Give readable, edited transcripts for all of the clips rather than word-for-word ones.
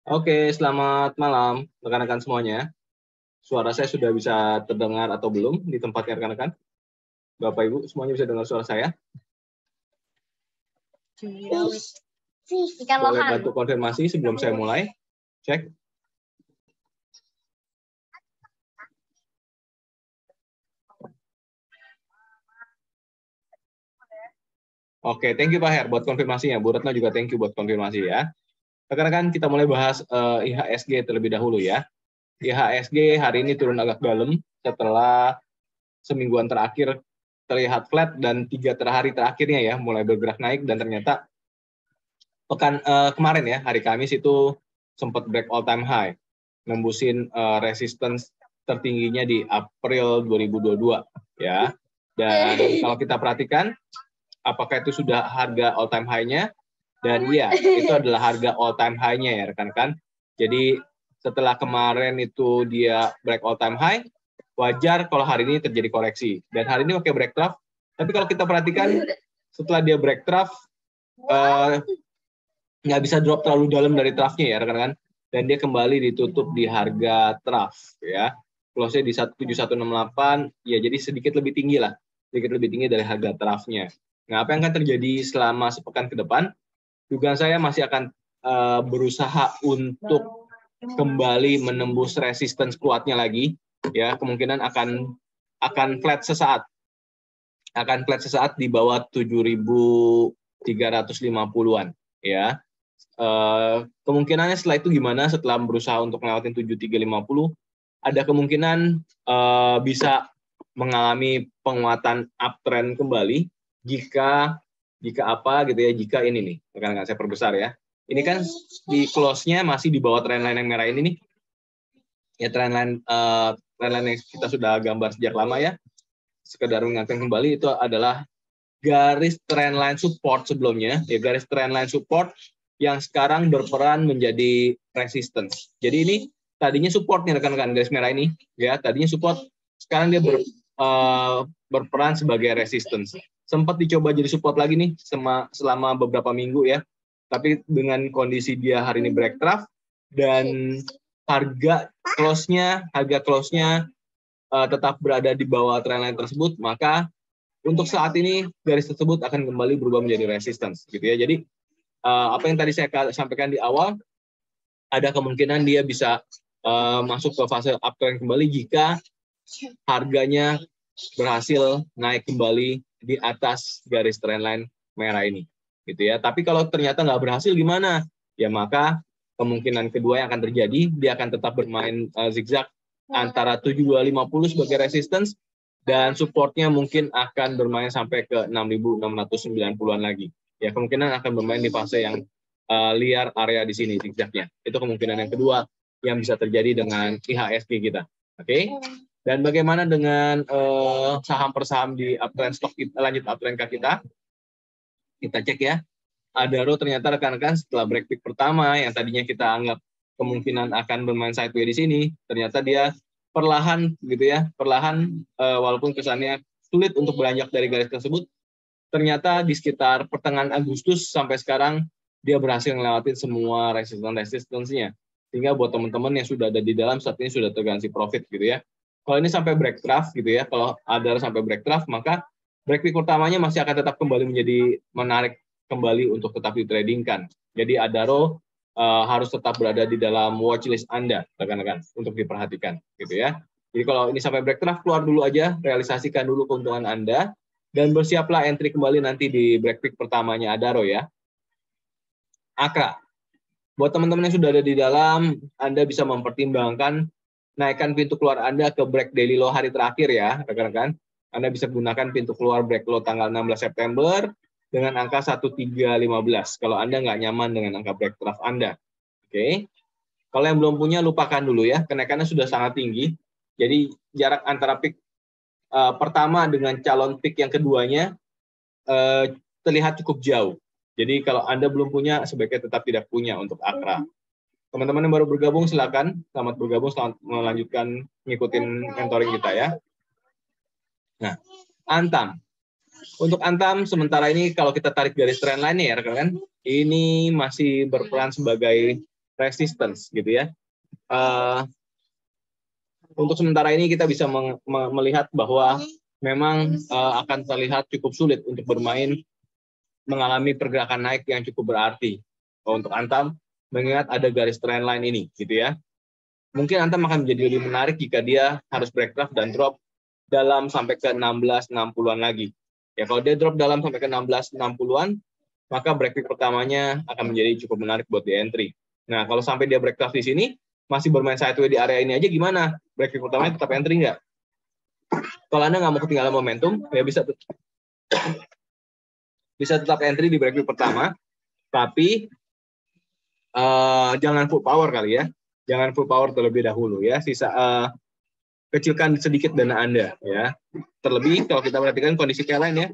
Oke, selamat malam rekan-rekan semuanya. Suara saya sudah bisa terdengar atau belum di tempatnya rekan-rekan? Bapak Ibu semuanya bisa dengar suara saya? Boleh bantu konfirmasi sebelum saya mulai? Cek. Oke, thank you Pak Her buat konfirmasinya. Bu Retno juga thank you buat konfirmasi ya. Rekan-rekan kita mulai bahas IHSG terlebih dahulu ya. IHSG hari ini turun agak dalam setelah semingguan terakhir terlihat flat dan 3 hari terakhirnya ya mulai bergerak naik dan ternyata pekan kemarin ya hari Kamis itu sempat break all time high, nembusin resistance tertingginya di April 2022 ya. Dan kalau kita perhatikan apakah itu sudah harga all time high-nya? Dan iya, itu adalah harga all time high-nya ya rekan-rekan. Jadi setelah kemarin itu dia break all time high, wajar kalau hari ini terjadi koreksi. Dan hari ini pakai break trough. Tapi kalau kita perhatikan setelah dia break trough, nggak bisa drop terlalu dalam dari trough-nya ya rekan-rekan. Dan dia kembali ditutup di harga trough ya. Close-nya di 17168, ya jadi sedikit lebih tinggi lah. Sedikit lebih tinggi dari harga trough-nya. Nah, apa yang akan terjadi selama sepekan ke depan? Dugaan saya masih akan berusaha untuk kembali menembus resistance kuatnya lagi ya, kemungkinan akan flat sesaat. Akan flat sesaat di bawah 7.350-an ya. Kemungkinannya setelah itu gimana setelah berusaha untuk ngelewatin 7.350, ada kemungkinan bisa mengalami penguatan uptrend kembali jika apa gitu ya, jika ini nih, rekan-rekan saya perbesar ya. Ini kan di close-nya masih di bawah trendline yang merah ini nih. Ya trendline yang kita sudah gambar sejak lama ya. Sekedar mengingatkan kembali itu adalah garis trendline support sebelumnya, ya garis trendline support yang sekarang berperan menjadi resistance. Jadi ini tadinya support nih rekan-rekan, garis merah ini ya, tadinya support, sekarang dia berperan sebagai resistance. Sempat dicoba jadi support lagi nih selama beberapa minggu ya. Tapi dengan kondisi dia hari ini break trough dan harga close-nya tetap berada di bawah trendline tersebut, maka untuk saat ini garis tersebut akan kembali berubah menjadi resistance gitu ya. Jadi apa yang tadi saya sampaikan di awal, ada kemungkinan dia bisa masuk ke fase uptrend kembali jika harganya berhasil naik kembali di atas garis trendline merah ini gitu ya. Tapi kalau ternyata nggak berhasil gimana? Ya maka kemungkinan kedua yang akan terjadi, dia akan tetap bermain zigzag antara 7250 sebagai resistance dan supportnya mungkin akan bermain sampai ke 6.690-an lagi. Ya kemungkinan akan bermain di fase yang liar area di sini zigzagnya. Itu kemungkinan yang kedua yang bisa terjadi dengan IHSG kita. Oke? Dan bagaimana dengan saham per saham di uptrend stock kita, lanjut uptrend kita? Kita cek ya. Adaro ternyata rekan-rekan setelah break peak pertama yang tadinya kita anggap kemungkinan akan bermain sideways di sini, ternyata dia perlahan gitu ya, walaupun kesannya sulit untuk beranjak dari garis tersebut, ternyata di sekitar pertengahan Agustus sampai sekarang dia berhasil ngelewatin semua resistance-nya. Sehingga buat teman-teman yang sudah ada di dalam saat ini sudah tergaransi profit gitu ya. Kalau ini sampai break trough gitu ya, kalau ada sampai break trough, maka break peak pertamanya masih akan tetap kembali menjadi menarik kembali untuk tetap ditradingkan. Jadi Adaro harus tetap berada di dalam watchlist Anda, rekan-rekan, untuk diperhatikan, gitu ya. Jadi kalau ini sampai break trough, keluar dulu aja, realisasikan dulu keuntungan Anda, dan bersiaplah entry kembali nanti di break peak pertamanya Adaro ya. Akra, buat teman-teman yang sudah ada di dalam, Anda bisa mempertimbangkan naikkan pintu keluar Anda ke break daily low hari terakhir ya, rekan-rekan. Anda bisa gunakan pintu keluar break low tanggal 16 September, dengan angka 1315 kalau Anda nggak nyaman dengan angka break trough Anda. Oke. Kalau yang belum punya lupakan dulu ya, kenaikannya sudah sangat tinggi. Jadi jarak antara peak pertama dengan calon peak yang keduanya terlihat cukup jauh. Jadi kalau Anda belum punya, sebaiknya tetap tidak punya untuk Akra. Teman-teman yang baru bergabung silakan, selamat bergabung, selamat melanjutkan ngikutin mentoring kita ya. Nah, Antam. Untuk Antam sementara ini kalau kita tarik garis trendline ya rekan-rekan, ini masih berperan sebagai resistance gitu ya. Untuk sementara ini kita bisa melihat bahwa memang akan terlihat cukup sulit untuk bermain mengalami pergerakan naik yang cukup berarti untuk Antam, mengingat ada garis trendline ini gitu ya. Mungkin Antam akan menjadi lebih menarik jika dia harus break draft dan drop dalam sampai ke 1660-an lagi. Ya kalau dia drop dalam sampai ke 1660-an, maka break pick pertamanya akan menjadi cukup menarik buat di entry. Nah, kalau sampai dia break draft di sini, masih bermain sideways di area ini aja gimana? Break pick pertamanya tetap entry nggak? Kalau Anda nggak mau ketinggalan momentum, ya bisa tetap entry di break pick pertama, tapi jangan full power kali ya. Jangan full power terlebih dahulu ya. Kecilkan sedikit dana Anda ya. Terlebih kalau kita perhatikan kondisi K-line ya.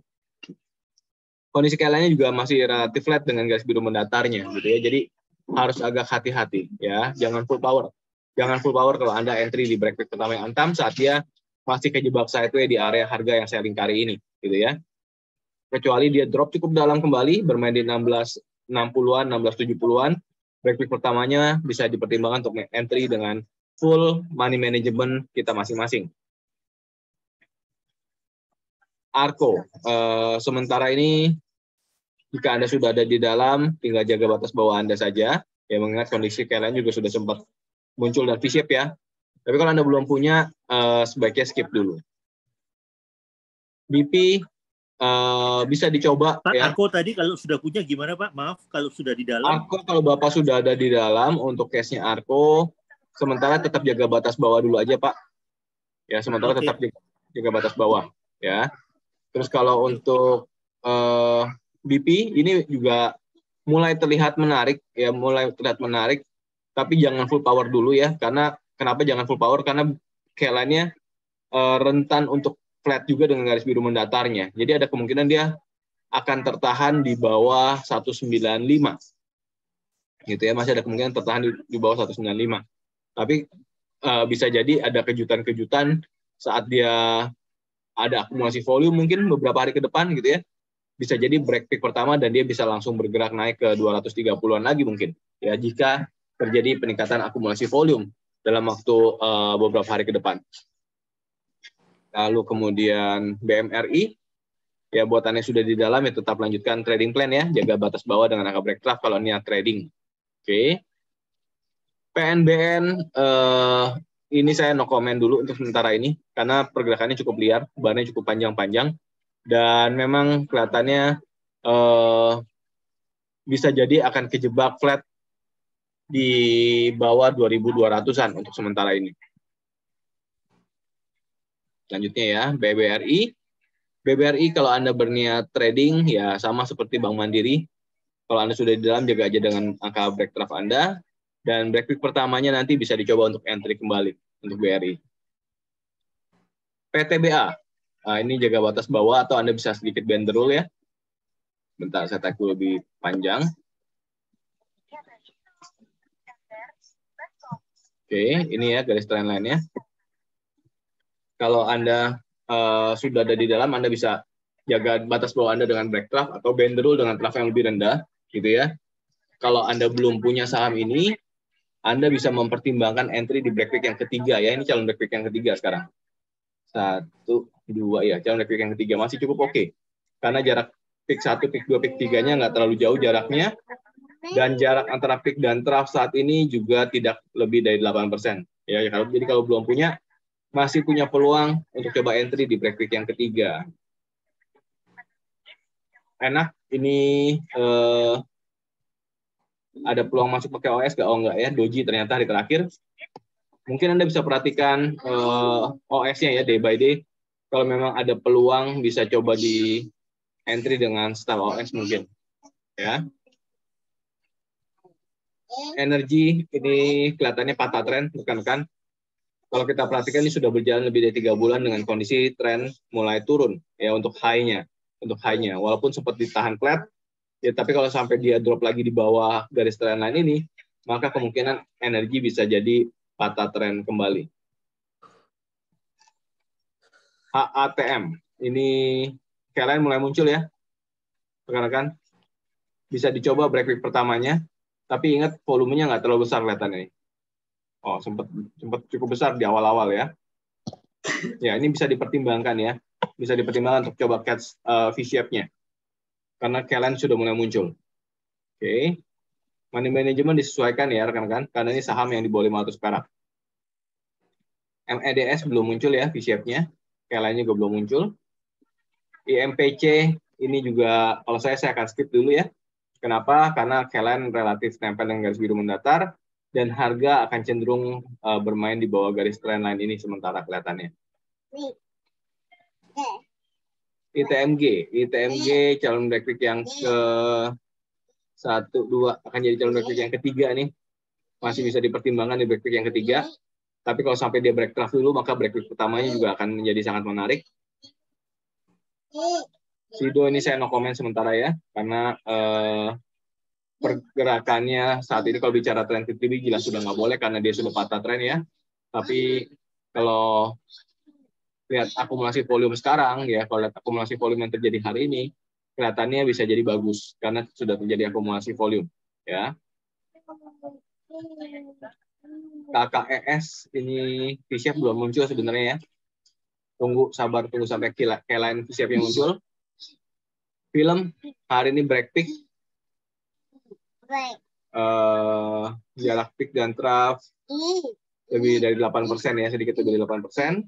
Kondisi K-line-nya juga masih relatif flat dengan garis biru mendatarnya gitu ya. Jadi harus agak hati-hati ya. Jangan full power. Jangan full power kalau Anda entry di break pick pertama yang Antam saat dia masih kejebak sideways di area harga yang saya lingkari ini gitu ya. Kecuali dia drop cukup dalam kembali, bermain di 1660-an, 1670-an, break pick pertamanya bisa dipertimbangkan untuk entry dengan full money management kita masing-masing. Arko, sementara ini jika Anda sudah ada di dalam, tinggal jaga batas bawah Anda saja. Ya, mengingat kondisi kalian juga sudah sempat muncul dan V-shape ya. Tapi kalau Anda belum punya, sebaiknya skip dulu. BP bisa dicoba. Pak, ya. Arko tadi kalau sudah punya gimana Pak? Maaf, kalau sudah di dalam. Arko kalau Bapak sudah ada di dalam, untuk case-nya Arko, sementara tetap jaga batas bawah dulu aja Pak. Ya, sementara tetap jaga batas bawah. Ya. Terus kalau untuk BP, ini juga mulai terlihat menarik. Ya, tapi jangan full power dulu ya. Kenapa jangan full power? Karena K-line-nya rentan untuk flat juga dengan garis biru mendatarnya. Jadi ada kemungkinan dia akan tertahan di bawah 195. Gitu ya, masih ada kemungkinan tertahan di bawah 195. Tapi bisa jadi ada kejutan-kejutan saat dia ada akumulasi volume mungkin beberapa hari ke depan gitu ya. Bisa jadi break pick pertama dan dia bisa langsung bergerak naik ke 230-an lagi mungkin. Ya, jika terjadi peningkatan akumulasi volume dalam waktu beberapa hari ke depan. Lalu kemudian BMRI, ya buat Anda yang sudah di dalam ya tetap lanjutkan trading plan ya, jaga batas bawah dengan angka break draft kalau niat trading. Oke. PNBN ini saya no comment dulu untuk sementara ini karena pergerakannya cukup liar, barnya cukup panjang-panjang dan memang kelihatannya bisa jadi akan kejebak flat di bawah 2.200-an untuk sementara ini. Selanjutnya ya, BBRI. BBRI kalau Anda berniat trading, ya sama seperti Bank Mandiri. Kalau Anda sudah di dalam, jaga aja dengan angka break draft Anda. Dan break pick pertamanya nanti bisa dicoba untuk entry kembali untuk BRI. PTBA. Nah, ini jaga batas bawah atau Anda bisa sedikit bend the rule ya. Bentar, saya type lebih panjang. Oke, ini ya garis trend line-nya. Kalau Anda sudah ada di dalam, Anda bisa jaga batas bawah Anda dengan break draft atau bend the rule dengan draft yang lebih rendah, gitu ya. Kalau Anda belum punya saham ini, Anda bisa mempertimbangkan entry di break pick yang ketiga ya. Ini calon break pick yang ketiga sekarang. 1, 2 ya, calon break pick yang ketiga masih cukup oke. Karena jarak pick 1, pick 2, pick 3-nya nggak terlalu jauh jaraknya. Dan jarak antara pick dan trough saat ini juga tidak lebih dari 8%. Ya, jadi kalau belum punya, masih punya peluang untuk coba entry di break pick yang ketiga. Enak, ini ada peluang masuk pakai OS nggak? Oh nggak ya, Doji ternyata hari terakhir. Mungkin Anda bisa perhatikan OS-nya ya, day by day. Kalau memang ada peluang, bisa coba di entry dengan style OS mungkin. Ya. Energi, ini kelihatannya patah tren, rekan-rekan. Kalau kita perhatikan ini sudah berjalan lebih dari 3 bulan dengan kondisi tren mulai turun ya untuk high-nya. Walaupun sempat ditahan flat, ya tapi kalau sampai dia drop lagi di bawah garis trend line ini, maka kemungkinan energi bisa jadi patah tren kembali. HATM, ini kalian mulai muncul ya, rekan-rekan. Bisa dicoba break pick pertamanya. Tapi ingat volumenya nggak terlalu besar kelihatannya nih. Oh, sempat cukup besar di awal-awal ya. Ya, ini bisa dipertimbangkan ya. Bisa dipertimbangkan untuk coba catch V-shape-nya. Karena Kellen sudah mulai muncul. Oke. Money management disesuaikan ya rekan-rekan, karena ini saham yang di bawah 500 perak. MEDS belum muncul ya V-shape-nya. Kellen juga belum muncul. IMPC ini juga, kalau saya akan skip dulu ya. Kenapa? Karena Kellen relatif nempel dengan garis biru mendatar, dan harga akan cenderung bermain di bawah garis trendline ini sementara kelihatannya. ITMG calon breakpick yang ke 1, 2 akan jadi calon breakpick yang ketiga nih. Masih bisa dipertimbangkan di breakpick yang ketiga. Tapi kalau sampai dia break trough dulu, maka breakpick pertamanya juga akan menjadi sangat menarik. Sido ini saya no comment sementara ya, karena pergerakannya saat ini kalau bicara tren TTB jelas sudah nggak boleh karena dia sudah patah tren ya. Tapi kalau lihat akumulasi volume sekarang ya, kalau lihat akumulasi volume yang terjadi hari ini, kelihatannya bisa jadi bagus karena sudah terjadi akumulasi volume ya. KKES ini V-shape belum muncul sebenarnya ya. Tunggu sampai Kellen V-shape yang muncul. Film hari ini breakpick. Jarak peak dan trough lebih dari 8% ya, sedikit lebih dari 8%.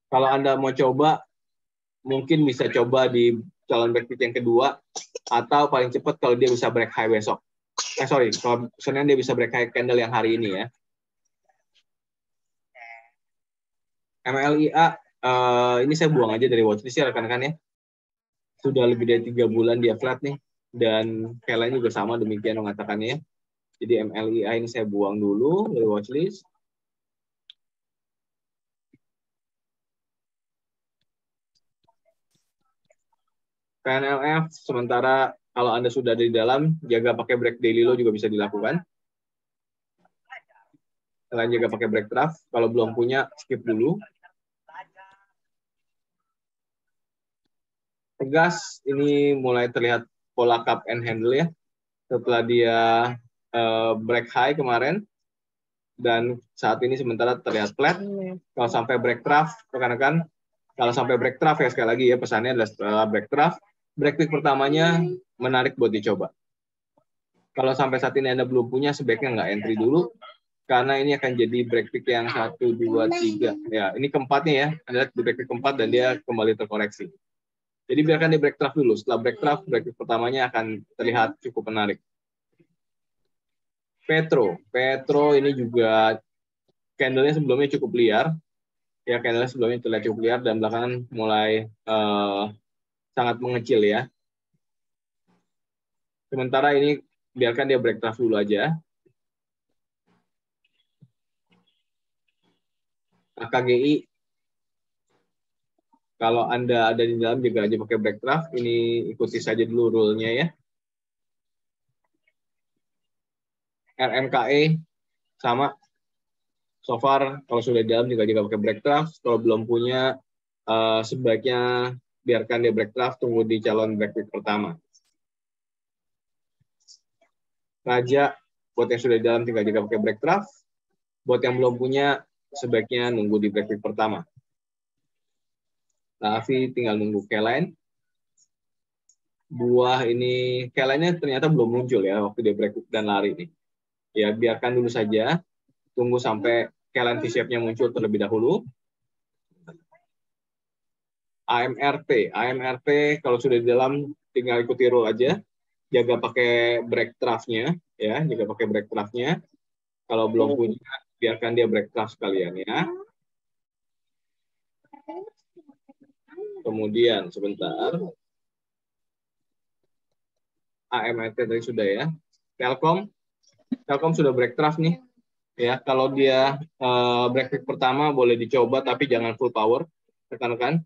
Kalau Anda mau coba, mungkin bisa coba di calon breakpick yang kedua, atau paling cepat kalau dia bisa break high besok. Kalau Senin dia bisa break high candle yang hari ini ya. MLIA, ini saya buang aja dari watchlist ya rekan-rekan ya. Sudah lebih dari 3 bulan dia flat nih, dan Kellen juga sama demikian mengatakannya. Jadi MLIA ini saya buang dulu dari watchlist. PNLF sementara kalau Anda sudah ada di dalam, jaga pakai break daily low juga bisa dilakukan. Selain jaga pakai break trough, kalau belum punya skip dulu. Tegas ini mulai terlihat pola cup and handle ya. Setelah dia break high kemarin, dan saat ini sementara terlihat flat. Kalau sampai break trough, rekan-rekan, kalau sampai break trough ya sekali lagi ya pesannya adalah setelah break trough, breakpick pertamanya menarik buat dicoba. Kalau sampai saat ini Anda belum punya, sebaiknya nggak entry dulu, karena ini akan jadi breakpick yang 1, 2, 3. Ya, ini keempatnya ya, adalah di breakpick keempat dan dia kembali terkoreksi. Jadi biarkan dia break trough dulu. Setelah break trough, breakpick pertamanya akan terlihat cukup menarik. Petro ini juga candle-nya sebelumnya cukup liar. Ya, candle-nya sebelumnya terlihat cukup liar dan belakangan mulai sangat mengecil ya. Sementara ini biarkan dia break trough dulu aja. KGI, kalau Anda ada di dalam juga aja pakai break trough, ini ikuti saja dulu rule-nya ya. RMKE sama. So far kalau sudah di dalam juga pakai break trough. Kalau belum punya, sebaiknya biarkan dia break trough, tunggu di calon breakpick pertama. Raja, buat yang sudah di dalam tinggal juga pakai break trough. Buat yang belum punya, sebaiknya nunggu di breakpick pertama. Tapi tinggal nunggu Kellen. Buah ini Kellen-nya ternyata belum muncul ya waktu dia breakpick dan lari nih. Ya biarkan dulu saja, tunggu sampai Kellen V-shape-nya muncul terlebih dahulu. AMRT kalau sudah di dalam tinggal ikuti rule aja, jaga pakai break trough-nya ya, jaga pakai break trough-nya. Kalau belum punya, biarkan dia break trough sekalian ya. Kemudian sebentar, AMRT tadi sudah ya. Telkom sudah break trough nih. Ya, kalau dia breakpick pertama boleh dicoba tapi jangan full power, rekan-rekan.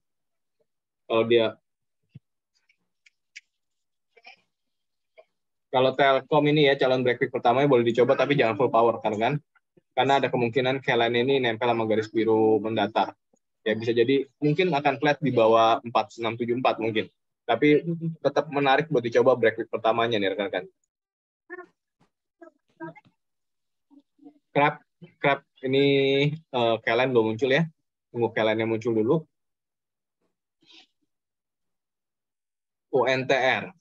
Kalau Telkom ini ya calon breakpick pertamanya boleh dicoba tapi jangan full power kan? Karena ada kemungkinan Kellen ini nempel sama garis biru mendatar. Ya bisa jadi mungkin akan flat di bawah 4674 mungkin. Tapi tetap menarik buat dicoba break pertamanya nih rekan-rekan. Crab ini kalian belum muncul ya. Tunggu kalian yang muncul dulu. UNTR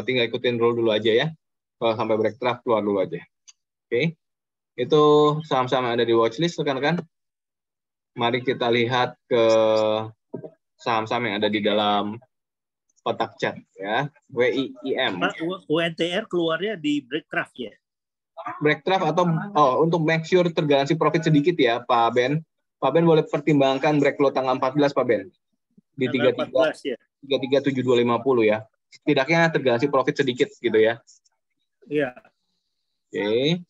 tinggal ikutin rule dulu aja ya. Kalau sampai break trap keluar dulu aja. Oke. Itu saham-saham yang ada di watchlist rekan-rekan. Mari kita lihat ke saham-saham yang ada di dalam kotak chat ya. WIIM. Pak, UNTR keluarnya di break craft ya? Break trap atau untuk make sure tergaransi profit sedikit ya Pak Ben. Pak Ben boleh pertimbangkan break low tanggal 14 Pak Ben. Di 33.750 ya. Setidaknya tergaransi profit sedikit gitu ya. Iya. Oke.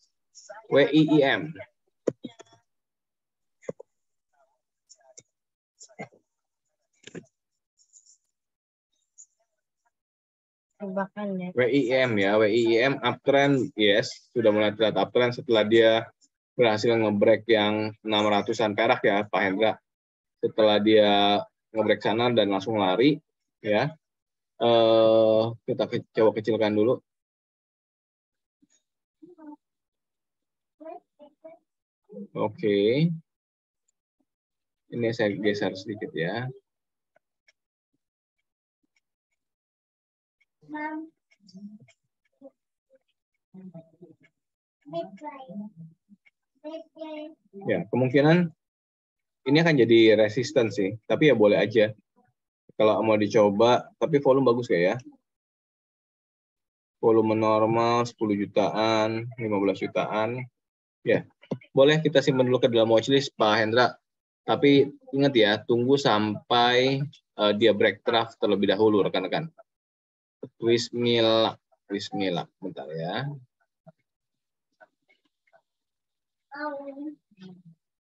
WIIM. WIIM ya, WIIM uptrend, yes, sudah mulai terlihat uptrend setelah dia berhasil nge-break yang 600-an perak ya, Pak Hendra. Setelah dia nge-break sana dan langsung lari, ya. Kita coba kecilkan dulu. Oke. Ini saya geser sedikit ya. Ya, kemungkinan ini akan jadi resistance sih, tapi ya boleh aja. Kalau mau dicoba, tapi volume bagus kayak ya. Volume normal 10 jutaan, 15 jutaan. Ya, boleh kita simpan dulu ke dalam watchlist Pak Hendra. Tapi ingat ya, tunggu sampai dia break trough terlebih dahulu rekan-rekan. Bismillah, bentar ya.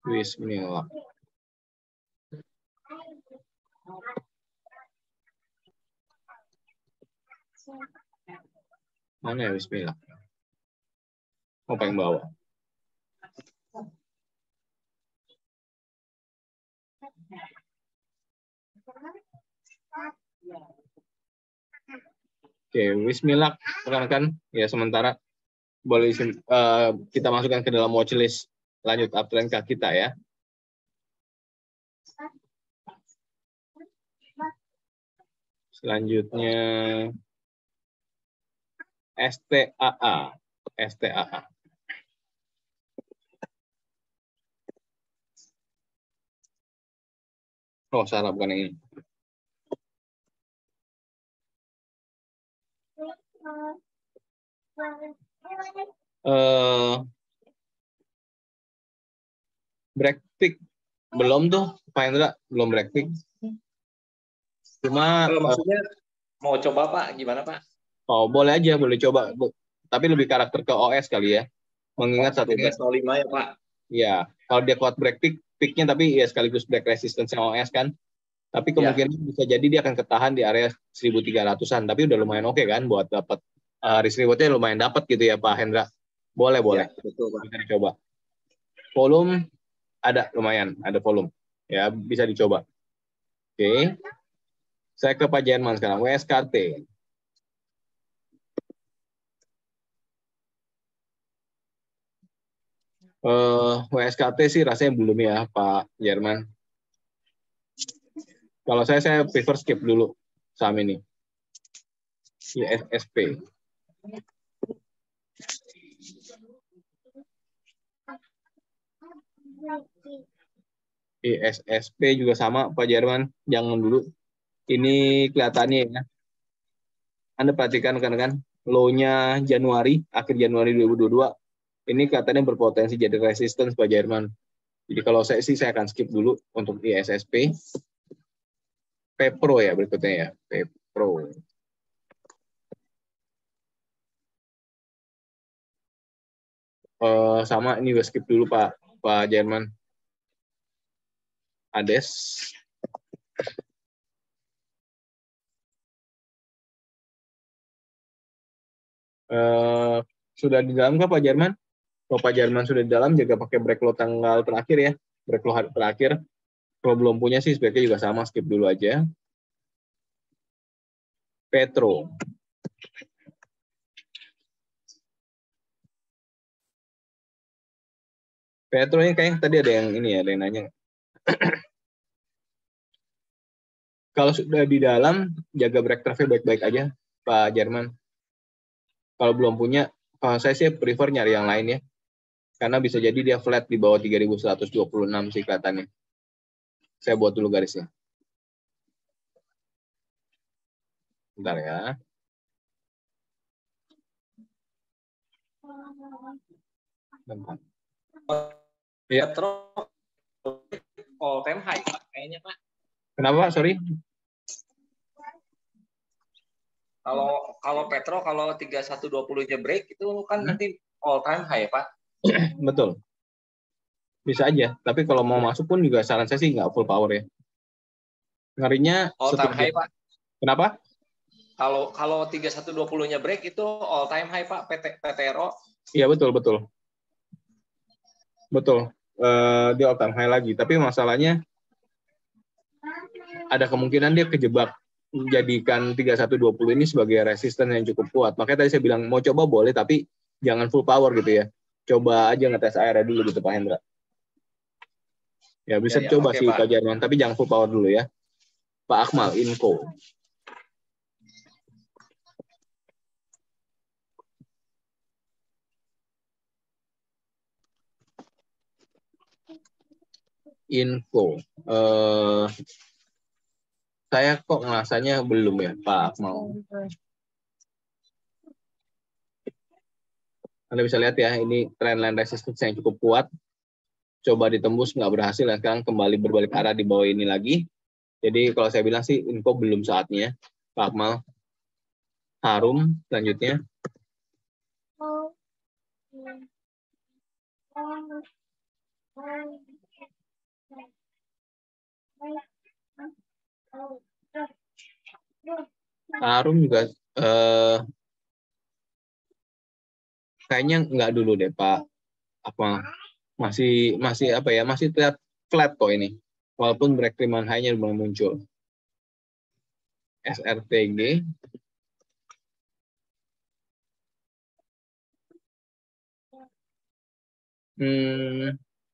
Bismillah. Mana ya Bismillah? Oh, paling bawah. Oke, Bismillah rekan-rekan. Ya sementara boleh kita masukkan ke dalam watchlist. Lanjut uptrend kita ya. Selanjutnya STAA. Oh, salah bukan yang ini. Break pick belum tuh Pak Hendra, belum break pick. Cuma maksudnya mau coba Pak, gimana Pak? Oh, boleh aja, boleh coba. Tapi lebih karakter ke OS kali ya. Mengingat saat ini 5 ya Pak. Ya, kalau dia kuat break pick-nya tapi ya sekaligus break resistance OS kan. Tapi kemungkinan bisa jadi dia akan ketahan di area 1.300-an. Tapi udah lumayan oke kan buat dapat risk reward-nya lumayan dapat gitu ya Pak Hendra. Boleh. Ya, betul Pak. Bisa dicoba. Volume ada lumayan, ada volume. Ya, bisa dicoba. Oke. Saya ke Pak Jerman sekarang, WSKT. WSKT sih rasanya belum ya Pak Jerman. Kalau saya prefer skip dulu saham ini. ISSP. ISSP juga sama Pak Jerman, jangan dulu. Ini kelihatannya ya. Anda perhatikan kan low-nya Januari, akhir Januari 2022. Ini kelihatannya berpotensi jadi resistance Pak Jerman. Jadi kalau saya akan skip dulu untuk ISSP. Pepro ya berikutnya ya, Pepro. Sama ini juga skip dulu Pak Jerman. Ades. Sudah di dalam kah Pak Jerman? Kalau Pak Jerman sudah di dalam, jaga pakai break low tanggal terakhir ya, break low hari terakhir. Kalau belum punya sih sebaiknya juga sama, skip dulu aja. Petro. Petro ini kayaknya tadi ada yang ini ya, ada yang nanya. Kalau sudah di dalam, jaga break traffic baik-baik aja, Pak Jerman. Kalau belum punya, saya sih prefer nyari yang lain ya. Karena bisa jadi dia flat di bawah 3.126 sih kelihatannya. Saya buat dulu garisnya. Bentar ya. Bentar. Ya. Petro all time high Pak kayaknya Pak. Kenapa? Sorry. Kalau Petro kalau 3120-nya break itu kan nanti all time high Pak. Betul. Bisa aja. Tapi kalau mau masuk pun juga saran saya sih nggak full power ya. Ngerinya All time high Pak. Kenapa? Kalau 3120-nya break itu all time high Pak PTRO. Iya betul. Betul. Dia all time high lagi. Tapi masalahnya ada kemungkinan dia kejebak menjadikan 3120 ini sebagai resisten yang cukup kuat. Makanya tadi saya bilang mau coba boleh tapi jangan full power gitu ya. Coba aja ngetes area dulu gitu Pak Hendra. Ya bisa coba okay, sih Pak. Pak Jerman, tapi jangan full power dulu ya. Pak Akmal, info. Saya kok ngerasanya belum ya Pak Akmal. Anda bisa lihat ya, ini trendline resistance yang cukup kuat. Coba ditembus, nggak berhasil, dan sekarang kembali berbalik arah di bawah ini lagi. Jadi kalau saya bilang sih, info belum saatnya. Pak Akmal. Harum, selanjutnya. Harum juga kayaknya nggak dulu deh Pak. Masih apa ya? Masih terlihat flat kok ini. Walaupun break terminal high-nya belum muncul. SRTG.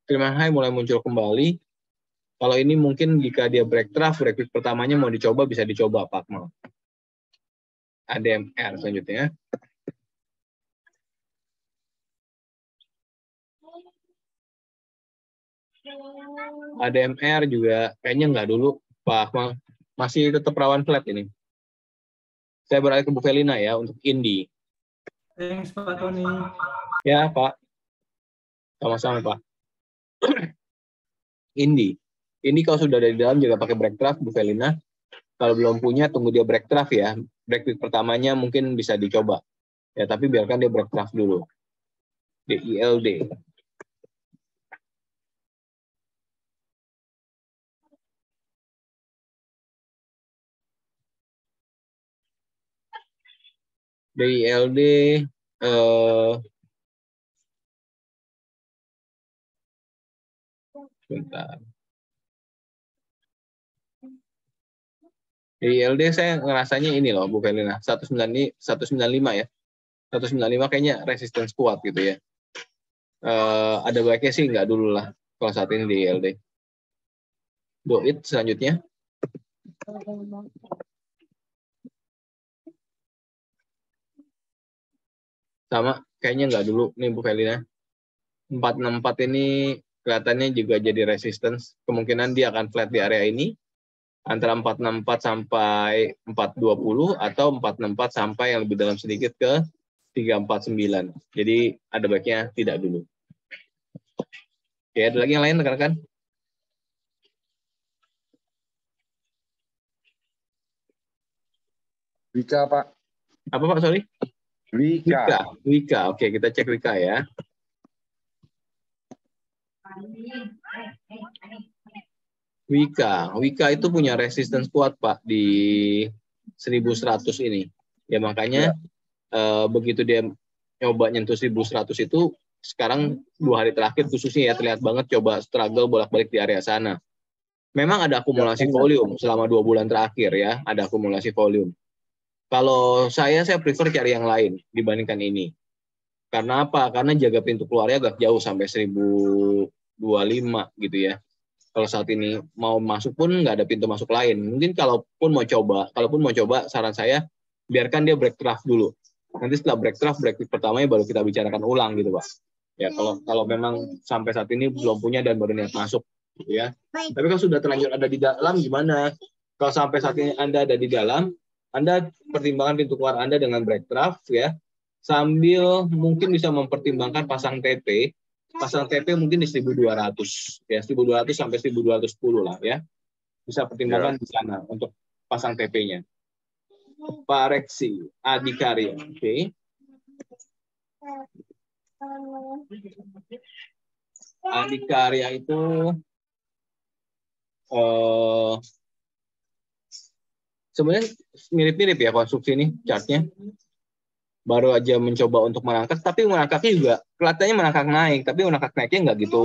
Terminal high mulai muncul kembali. Kalau ini mungkin jika dia break week pertamanya mau dicoba, bisa dicoba Pak Akmal. ADMR selanjutnya. ADMR juga kayaknya nggak dulu Pak Akmal. Masih tetap rawan flat ini. Saya beralih ke Bu Felina ya untuk Indi. Thanks Pak Tony. Ya Pak. Sama-sama Pak. Indi. Ini kalau sudah ada di dalam juga pakai break Bu Felina. Kalau belum punya tunggu dia break ya. Break week pertamanya mungkin bisa dicoba. Ya tapi biarkan dia break dulu. DILD. DILD bentar. DILD saya ngerasanya ini loh Bu Felina, 195 ya. 195 kayaknya resistance kuat gitu ya. Ada baiknya sih nggak dulu lah kalau saat ini DILD. Doit selanjutnya. Sama, kayaknya nggak dulu nih Bu Felina. 464 ini kelihatannya juga jadi resistance. Kemungkinan dia akan flat di area ini. Antara 464 sampai 420 atau 464 sampai yang lebih dalam sedikit ke 349. Jadi ada baiknya tidak dulu. Oke, ada lagi yang lain rekan-rekan? Wika, Pak. Apa Pak, sorry? Wika. Oke, kita cek Wika ya. Wika itu punya resistance kuat Pak di 1100 ini. Ya makanya begitu dia coba nyentuh 1100 itu sekarang 2 hari terakhir khususnya ya terlihat banget coba struggle bolak-balik di area sana. Memang ada akumulasi volume selama 2 bulan terakhir ya, ada akumulasi volume. Kalau saya prefer cari yang lain dibandingkan ini. Karena apa? Karena jaga pintu keluarnya agak jauh sampai 1025 gitu ya. Kalau saat ini mau masuk pun nggak ada pintu masuk lain. Mungkin kalaupun mau coba, saran saya biarkan dia break draft dulu. Nanti setelah break pick pertamanya baru kita bicarakan ulang gitu, Pak. Ya kalau memang sampai saat ini belum punya dan baru niat masuk, gitu ya. Tapi kalau sudah terlanjur ada di dalam gimana? Kalau sampai saat ini Anda ada di dalam, Anda pertimbangkan pintu keluar Anda dengan break draft ya. Sambil mungkin bisa mempertimbangkan pasang TP. Pasang TP mungkin di 1200 ya, 1200 sampai 1210 lah ya. Bisa pertimbangkan di sana untuk pasang TP-nya. Pak Reksi Adikarya, oke. Adikarya itu sebenarnya mirip-mirip ya konstruksi ini chartnya. Baru aja mencoba untuk merangkak, tapi merangkaknya juga kelihatannya merangkak naik, tapi merangkak naiknya nggak gitu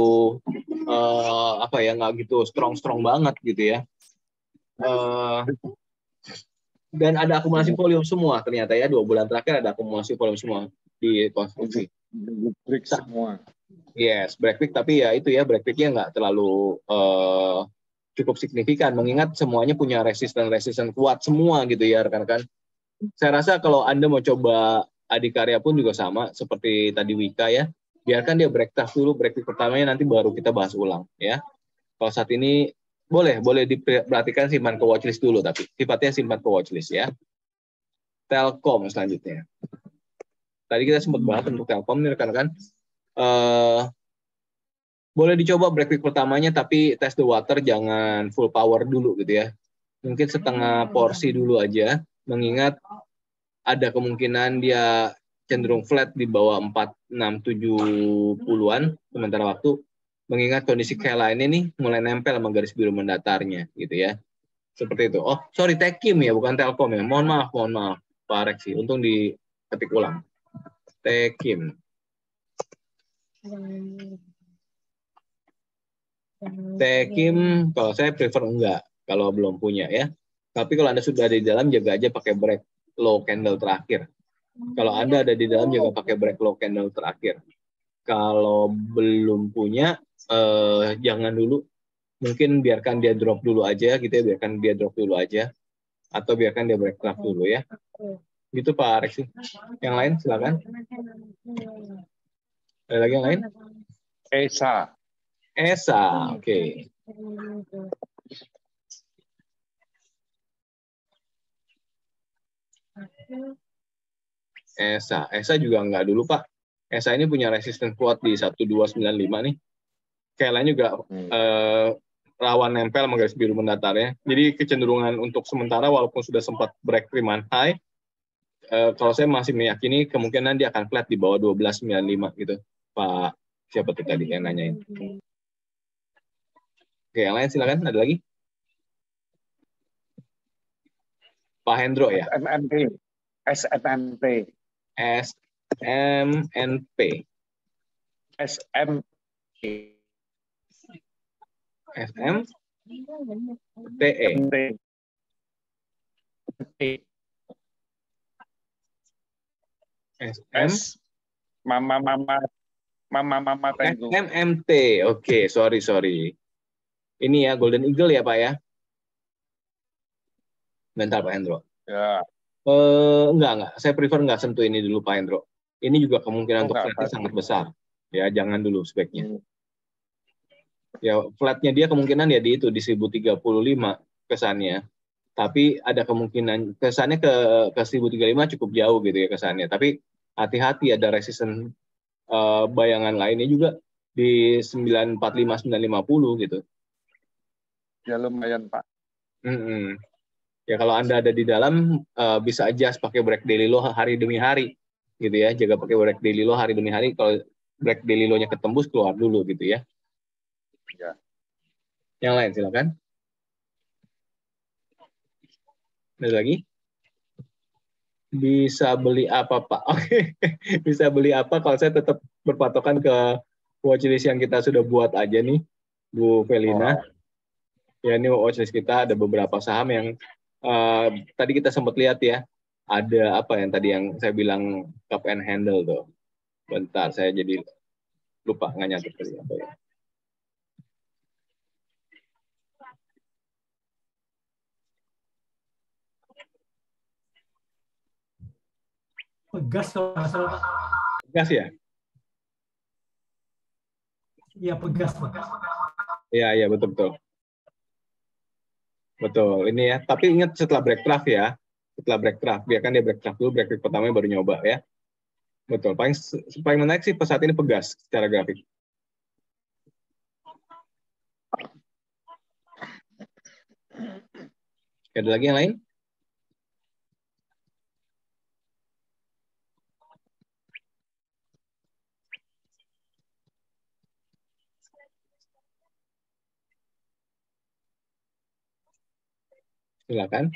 nggak gitu strong banget gitu ya. Dan ada akumulasi volume semua ternyata ya, 2 bulan terakhir ada akumulasi volume semua di konstruksi. Break semua. Yes, break pick, tapi ya itu ya break picknya nggak terlalu cukup signifikan, mengingat semuanya punya resisten kuat semua gitu ya rekan-rekan. Saya rasa kalau Anda mau coba Adikarya pun juga sama seperti tadi Wika ya. Biarkan dia break draft dulu, break pick pertamanya nanti baru kita bahas ulang ya. Kalau saat ini boleh diperhatikan simpan ke watchlist dulu, tapi sifatnya simpan ke watchlist ya. Telkom selanjutnya. Tadi kita sempat bahas untuk Telkom nih rekan-rekan. Boleh dicoba break pick pertamanya, tapi test the water, jangan full power dulu gitu ya. Mungkin setengah porsi dulu aja, mengingat ada kemungkinan dia cenderung flat di bawah 4670-an sementara waktu, mengingat kondisi Kela ini nih mulai nempel sama garis biru mendatarnya gitu ya. Seperti itu. Oh, sorry, Tekim ya, bukan Telkom ya. Mohon maaf Pak Reksi. Untung diketik ulang. Tekim. Tekim kalau saya prefer enggak kalau belum punya ya. Tapi kalau Anda sudah ada di dalam, jaga aja pakai break low candle terakhir. Kalau Anda ada di dalam, jaga pakai break low candle terakhir. Kalau belum punya, jangan dulu. Mungkin biarkan dia drop dulu aja gitu ya, biarkan dia drop dulu aja. Atau biarkan dia break draft dulu ya. Gitu Pak Reksi. Yang lain silakan. Ada lagi yang lain? ESA, oke. ESA juga enggak dulu Pak. ESA ini punya resisten kuat di 1295 nih. Kayaknya juga rawan nempel sama garis biru mendatarnya. Jadi kecenderungan untuk sementara walaupun sudah sempat break three-month high, kalau saya masih meyakini kemungkinan dia akan flat di bawah 1295 gitu. Pak siapa tuh tadi yang nanyain? Oke, yang lain silakan. Ada lagi? Pak Hendro ya? SMNP. Mama Tengku. SMMT. Oke, sorry. Ini ya Golden Eagle ya Pak ya? Bentar Pak Hendro. Ya. Enggak. Saya prefer enggak sentuh ini dulu Pak Hendro. Ini juga kemungkinan untuk flatnya sangat besar. Ya, jangan dulu speknya. Ya, flatnya dia kemungkinan ya di 1035 kesannya. Tapi ada kemungkinan kesannya ke 1035 cukup jauh gitu ya kesannya. Tapi hati-hati ada resisten bayangan lainnya juga di 945 950 gitu. Ya lumayan Pak. Ya kalau Anda ada di dalam bisa adjust pakai break daily low hari demi hari gitu ya. Jaga pakai break daily low hari demi hari. Kalau break daily low-nya ketembus keluar dulu gitu ya. Ya. Yang lain silakan. Ada lagi? Bisa beli apa Pak? Oke, bisa beli apa? Kalau saya tetap berpatokan ke watchlist yang kita sudah buat aja nih, Bu Velina. Ya ini watchlist kita ada beberapa saham yang tadi kita sempat lihat ya. ada apa yang tadi yang saya bilang cup and handle tuh. Bentar, saya jadi lupa nggak nyatet tadi apa ya. Pegas kalau nggak salah, Pak. Pegas ya? Iya, pegas, Pak. Iya, betul. Betul, ini ya. Tapi ingat setelah break draft ya. Setelah break draft, biarkan dia break draft dulu, break draft pertamanya baru nyoba ya. Betul, paling menarik sih saat ini pegas secara grafik. Ada lagi yang lain? Silakan.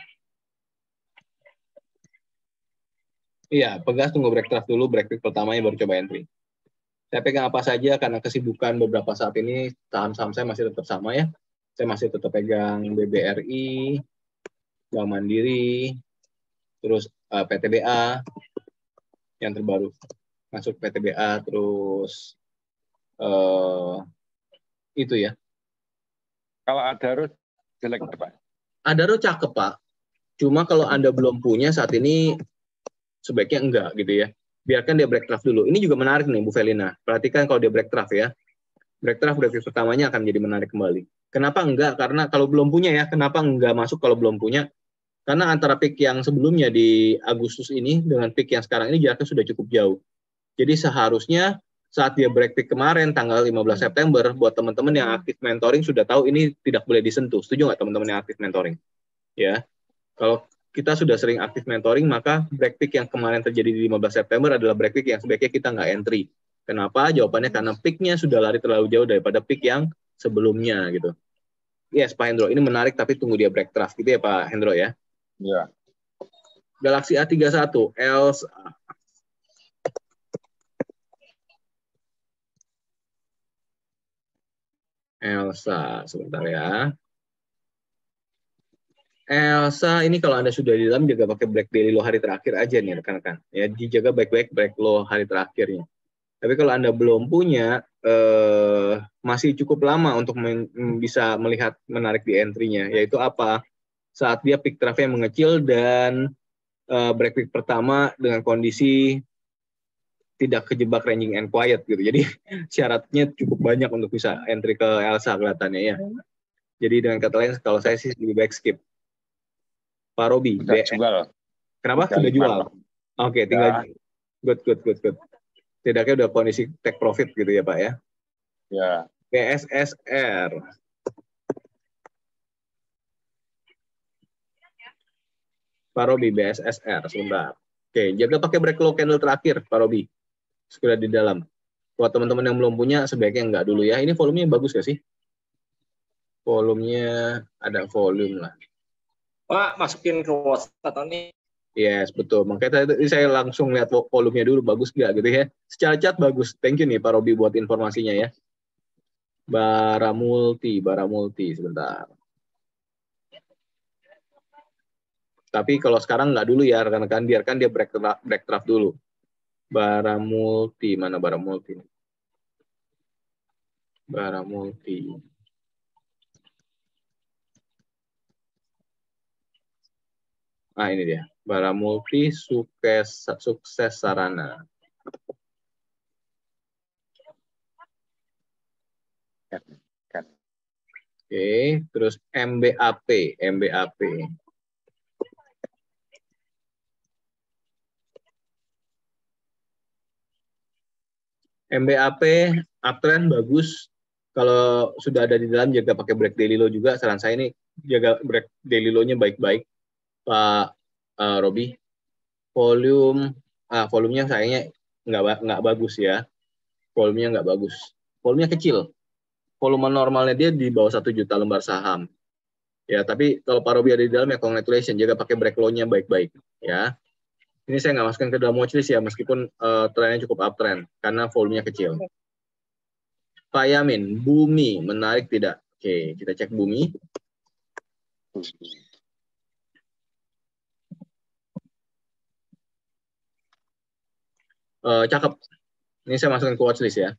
Iya, pegas tunggu break draft dulu, break pertamanya baru coba entry. Saya pegang apa saja karena kesibukan beberapa saat ini saham-saham saya masih tetap sama ya. Saya masih tetap pegang BBRI, Bank Mandiri, terus PTBA yang terbaru masuk PTBA, terus itu ya. Kalau Adaro jelek Pak. Adaro cakep Pak. Cuma kalau Anda belum punya saat ini sebaiknya enggak gitu ya. Biarkan dia break draft dulu. Ini juga menarik nih Bu Felina. Perhatikan kalau dia break draft ya. Break draft pertamanya akan jadi menarik kembali. Kenapa enggak? Karena kalau belum punya ya, kenapa enggak masuk kalau belum punya? Karena antara pick yang sebelumnya di Agustus ini dengan pick yang sekarang ini jaraknya sudah cukup jauh. Jadi seharusnya saat dia break pick kemarin tanggal 15 September, buat teman-teman yang aktif mentoring sudah tahu ini tidak boleh disentuh. Setuju nggak teman-teman yang aktif mentoring? Ya, kalau kita sudah sering aktif mentoring, maka break pick yang kemarin terjadi di 15 September adalah break pick yang sebaiknya kita nggak entry. Kenapa? Jawabannya karena picknya sudah lari terlalu jauh daripada pick yang sebelumnya gitu. Yes, Pak Hendro, ini menarik tapi tunggu dia break draft gitu ya Pak Hendro ya. Ya. Galaxy A31, Elsa, sebentar ya. Elsa ini kalau Anda sudah di dalam jaga pakai break daily low hari terakhir aja nih rekan-rekan. Ya, dijaga baik-baik break low hari terakhirnya. Tapi kalau Anda belum punya, masih cukup lama untuk bisa melihat menarik di entry-nya. Yaitu apa? Saat dia pick traffic mengecil dan break pick pertama dengan kondisi tidak kejebak ranging and quiet gitu. Jadi syaratnya cukup banyak untuk bisa entry ke Elsa kelihatannya ya. Jadi dengan kata lain, kalau saya sih lebih baik skip. Pak Robi, Sudah jual. Kenapa? Sudah jual. Oke, tinggal good. Tidaknya udah kondisi take profit gitu ya Pak ya. Ya. BSSR. Pak Robi, BSSR sebentar. Oke, jaga pakai break low candle terakhir Pak Robi. Sudah di dalam. Buat teman-teman yang belum punya sebaiknya enggak dulu ya. Ini volumenya bagus gak sih? Volumenya ada volume lah. Pak, masukin ke WhatsApp Tony. Yes, betul. Makanya tadi saya langsung lihat volumenya dulu bagus nggak gitu ya. Secara cat bagus. Thank you nih Pak Robi buat informasinya ya. Baramulti sebentar. Tapi kalau sekarang nggak dulu ya rekan-rekan, biarkan dia break draft dulu. Baramulti, mana Baramulti? Baramulti. Nah ini dia, Baramulti sukses sarana. Oke, terus MBAP. MBAP uptrend bagus. Kalau sudah ada di dalam jaga pakai break daily low juga. Saran saya ini jaga break daily low-nya baik-baik. Pak Robi, volumenya sayangnya nggak bagus ya. Volumenya nggak bagus. Volumenya kecil. Volume normalnya dia di bawah 1 juta lembar saham. Ya, tapi kalau Pak Robi ada di dalam ya congratulations, jaga pakai break low-nya baik-baik ya. Ini saya nggak masukkan ke dalam watchlist ya, meskipun trennya cukup uptrend karena volumenya kecil. Pak Yamin, Bumi menarik tidak? Oke, kita cek Bumi. Cakep. Ini saya masukkan ke watchlist ya.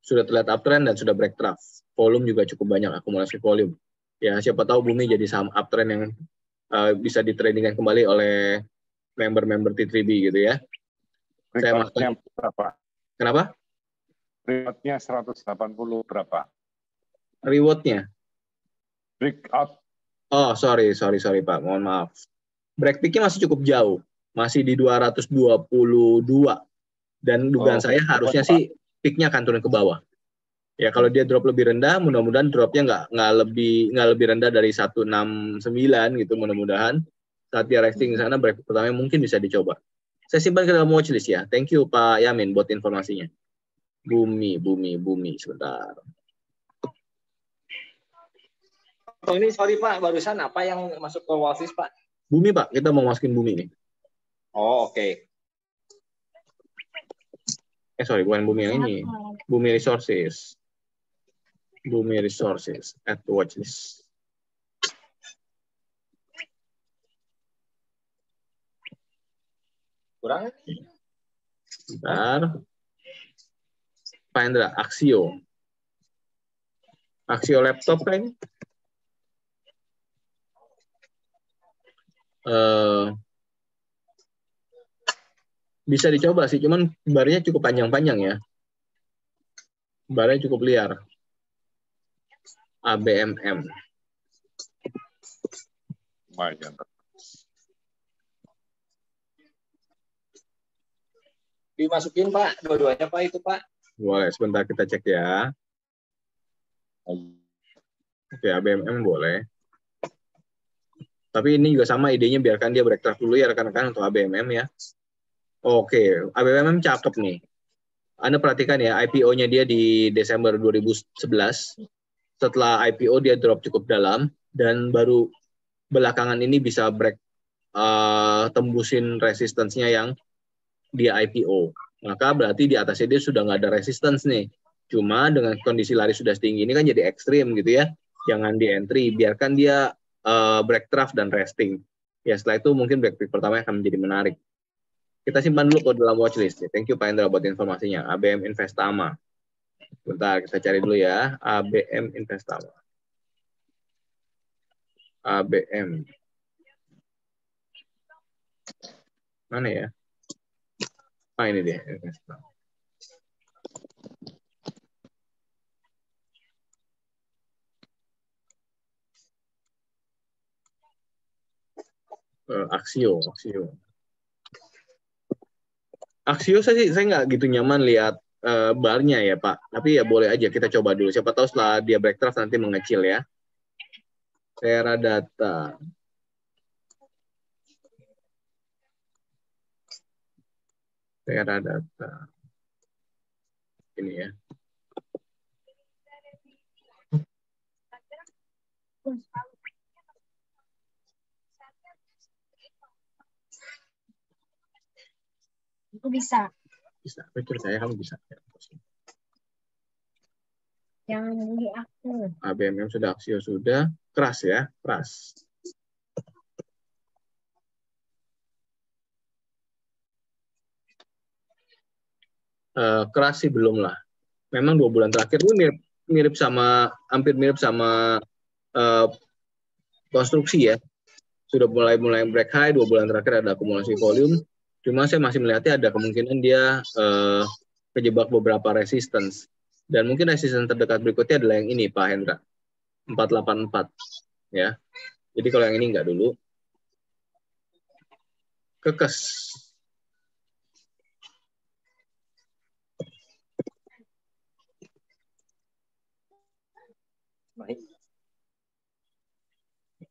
Sudah terlihat uptrend dan sudah break trough. Volume juga cukup banyak, akumulasi volume. Ya, siapa tahu Bumi jadi saham uptrend yang bisa ditradingkan kembali oleh member-member T3B gitu ya. Saya Rewardnya masukkan. berapa? Kenapa? Rewardnya 180 berapa? Rewardnya? Breakout. Oh, sorry Pak, mohon maaf. Break peak-nya masih cukup jauh, masih di 222. Dan dugaan saya harusnya sih peak-nya akan turun ke bawah. Ya kalau dia drop lebih rendah, mudah-mudahan dropnya nggak lebih rendah dari 169 gitu mudah-mudahan. Saat dia resting di sana, break pertama mungkin bisa dicoba. Saya simpan ke dalam watchlist ya. Thank you Pak Yamin buat informasinya. Bumi sebentar. Oh, ini sorry Pak, barusan apa yang masuk ke watchlist Pak? Bumi Pak, kita mau masukin Bumi nih. Oh, oke. Sorry, bukan Bumi yang ini. Bumi Resources. Bumi Resources at watchlist. Kurang? Bentar. Pak Hendra, Axio. Axio laptop kayaknya. Bisa dicoba sih, cuman barnya cukup panjang-panjang ya. Barnya cukup liar. ABMM. Lumayan. Dimasukin Pak, dua-duanya Pak itu Pak. Boleh, sebentar kita cek ya. Oke, ABMM boleh. Tapi ini juga sama idenya, biarkan dia break trough dulu ya rekan-rekan untuk ABMM ya. Oke, ABMM cakep nih. Anda perhatikan ya, IPO-nya dia di Desember 2011. Setelah IPO dia drop cukup dalam dan baru belakangan ini bisa break tembusin resistance-nya yang dia IPO. Maka berarti di atasnya dia sudah nggak ada resistance nih. Cuma dengan kondisi lari sudah setinggi ini kan jadi ekstrim gitu ya. Jangan di entry, biarkan dia break trough dan resting. Ya setelah itu mungkin break peak pertama akan menjadi menarik. Kita simpan dulu ke dalam watchlist. Thank you Pak Hendra buat informasinya. ABM Investama. Bentar, kita cari dulu ya. ABM Investama. ABM. Mana ya? Ah, ini dia. Investama. Axio. Axio saya nggak gitu nyaman lihat barnya ya Pak. Tapi ya boleh aja kita coba dulu. Siapa tahu setelah dia break trough nanti mengecil ya. Teradata. Ini ya. Aku bisa. Bisa. Pikir saya kamu bisa. Jangan bully aku. ABMM sudah, Axio sudah. Keras ya, keras. Keras sih belum lah. Memang 2 bulan terakhir ini hampir mirip sama konstruksi ya. Sudah mulai break high, 2 bulan terakhir ada akumulasi volume. Cuma saya masih melihatnya ada kemungkinan dia kejebak beberapa resistance. Dan mungkin resistance terdekat berikutnya adalah yang ini Pak Hendra. 484 ya. Jadi kalau yang ini enggak dulu. Kekes.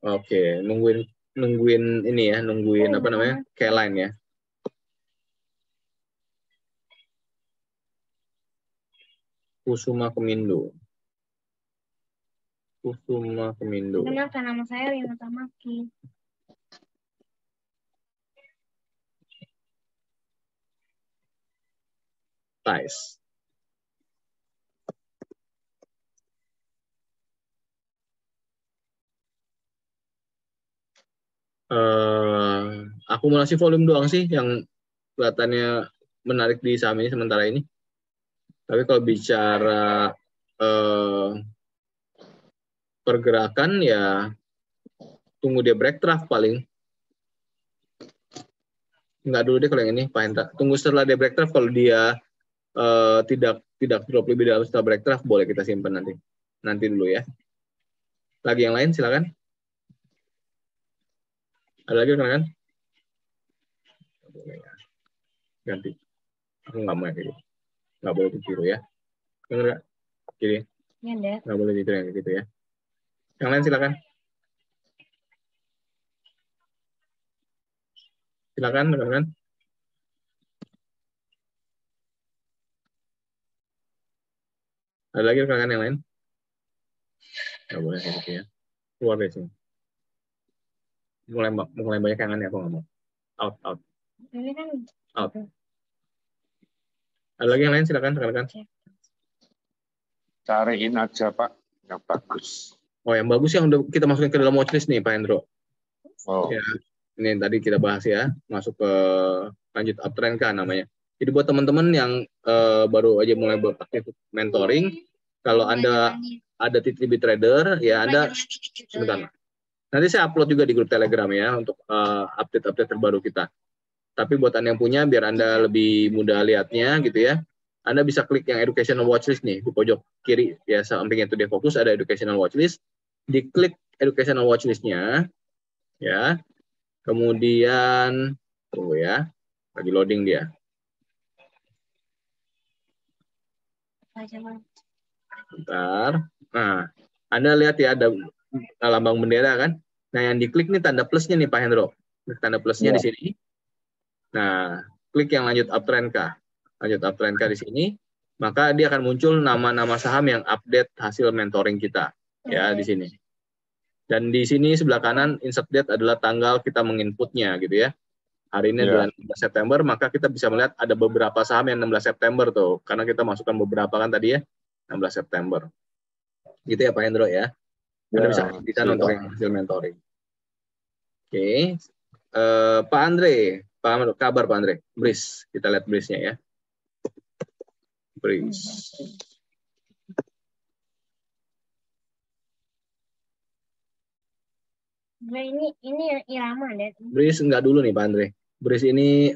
Oke, nungguin ini ya, nungguin apa namanya? K-line ya. Kusuma Kemindo. Kenalkan nama saya Lina Tamaki. Ties. Akumulasi volume doang sih yang kelihatannya menarik di saham ini sementara ini. Tapi kalau bicara pergerakan ya tunggu dia break trough paling. Enggak dulu deh kalau yang ini, Pak Hendra. Tunggu setelah dia break trough, kalau dia tidak drop lebih dalam setelah break trough, boleh kita simpan nanti. Nanti dulu ya. Lagi yang lain silakan. Ada lagi kan? Ganti. Aku nggak mau yang kayak gitu. Nggak boleh ditiru ya. Benar nggak? Kiri. Ya, ada. Nggak boleh ditiru yang kayak gitu ya. Yang lain silakan. Silakan, teman-teman. Ada lagi rekan yang lain? Nggak boleh kayak gitu ya. Keluar dari sini. Mulai banyak yang aneh, aku nggak mau. Out. Ini kan Out. Ada lagi yang lain? Silakan, rekan-rekan. Cariin aja Pak yang bagus. Oh, yang bagus yang udah kita masukin ke dalam watchlist nih, Pak Hendro. Oh, Ya, ini tadi kita bahas ya, masuk ke lanjut uptrend kan namanya. Jadi buat teman-teman yang baru aja mulai beraktif mentoring, kalau Anda ada TTB trader, ya Anda sebentar. Nanti saya upload juga di grup Telegram ya untuk update-update terbaru kita. Tapi buat Anda yang punya, biar Anda lebih mudah lihatnya gitu ya, Anda bisa klik yang educational watchlist nih di pojok kiri ya, samping itu dia fokus ada educational watchlist. Diklik educational watchlist-nya ya. Kemudian tunggu ya, lagi loading dia. Bentar. Nah, Anda lihat ya ada lambang bendera kan? Nah, yang diklik nih tanda plusnya nih Pak Hendro. Tanda plusnya di sini. Nah, klik yang lanjut uptrend K. Lanjut uptrend K di sini, maka dia akan muncul nama-nama saham yang update hasil mentoring kita ya di sini. Dan di sini sebelah kanan insert date adalah tanggal kita menginputnya gitu ya. Hari ini adalah 16 September, maka kita bisa melihat ada beberapa saham yang 16 September tuh, karena kita masukkan beberapa kan tadi ya, 16 September. Gitu ya Pak Hendro ya. Anda bisa bisa untuk yang hasil mentoring. Oke. Pak Andre, kabar Pak Andre? Bris, kita lihat brisnya ya. Bris. Nah, ini yang irama deh. Bris enggak dulu nih Pak Andre. Bris ini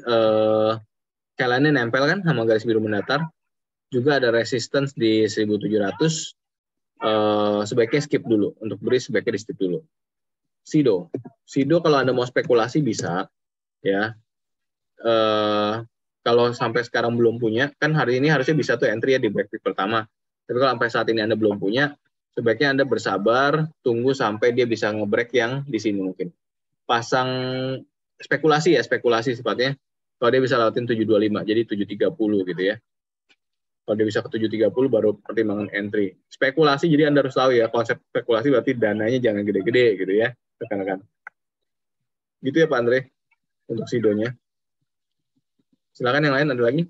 kaliannya nempel kan sama garis biru mendatar. Juga ada resistance di 1700. Sebaiknya skip dulu. Untuk Bris sebaiknya di skip dulu. Sido kalau Anda mau spekulasi bisa ya. Kalau sampai sekarang belum punya, kan hari ini harusnya bisa tuh entry ya di break pertama. Tapi kalau sampai saat ini Anda belum punya, sebaiknya Anda bersabar, tunggu sampai dia bisa nge-break yang di sini mungkin. Pasang spekulasi sifatnya. Kalau dia bisa lewatin 725, jadi 730 gitu ya. Kalau dia bisa ke 730 baru pertimbangan entry. Spekulasi, jadi Anda harus tahu ya, konsep spekulasi berarti dananya jangan gede-gede gitu ya, rekan-rekan. Gitu ya Pak Andre, untuk Sidonya. Silakan yang lain, ada lagi?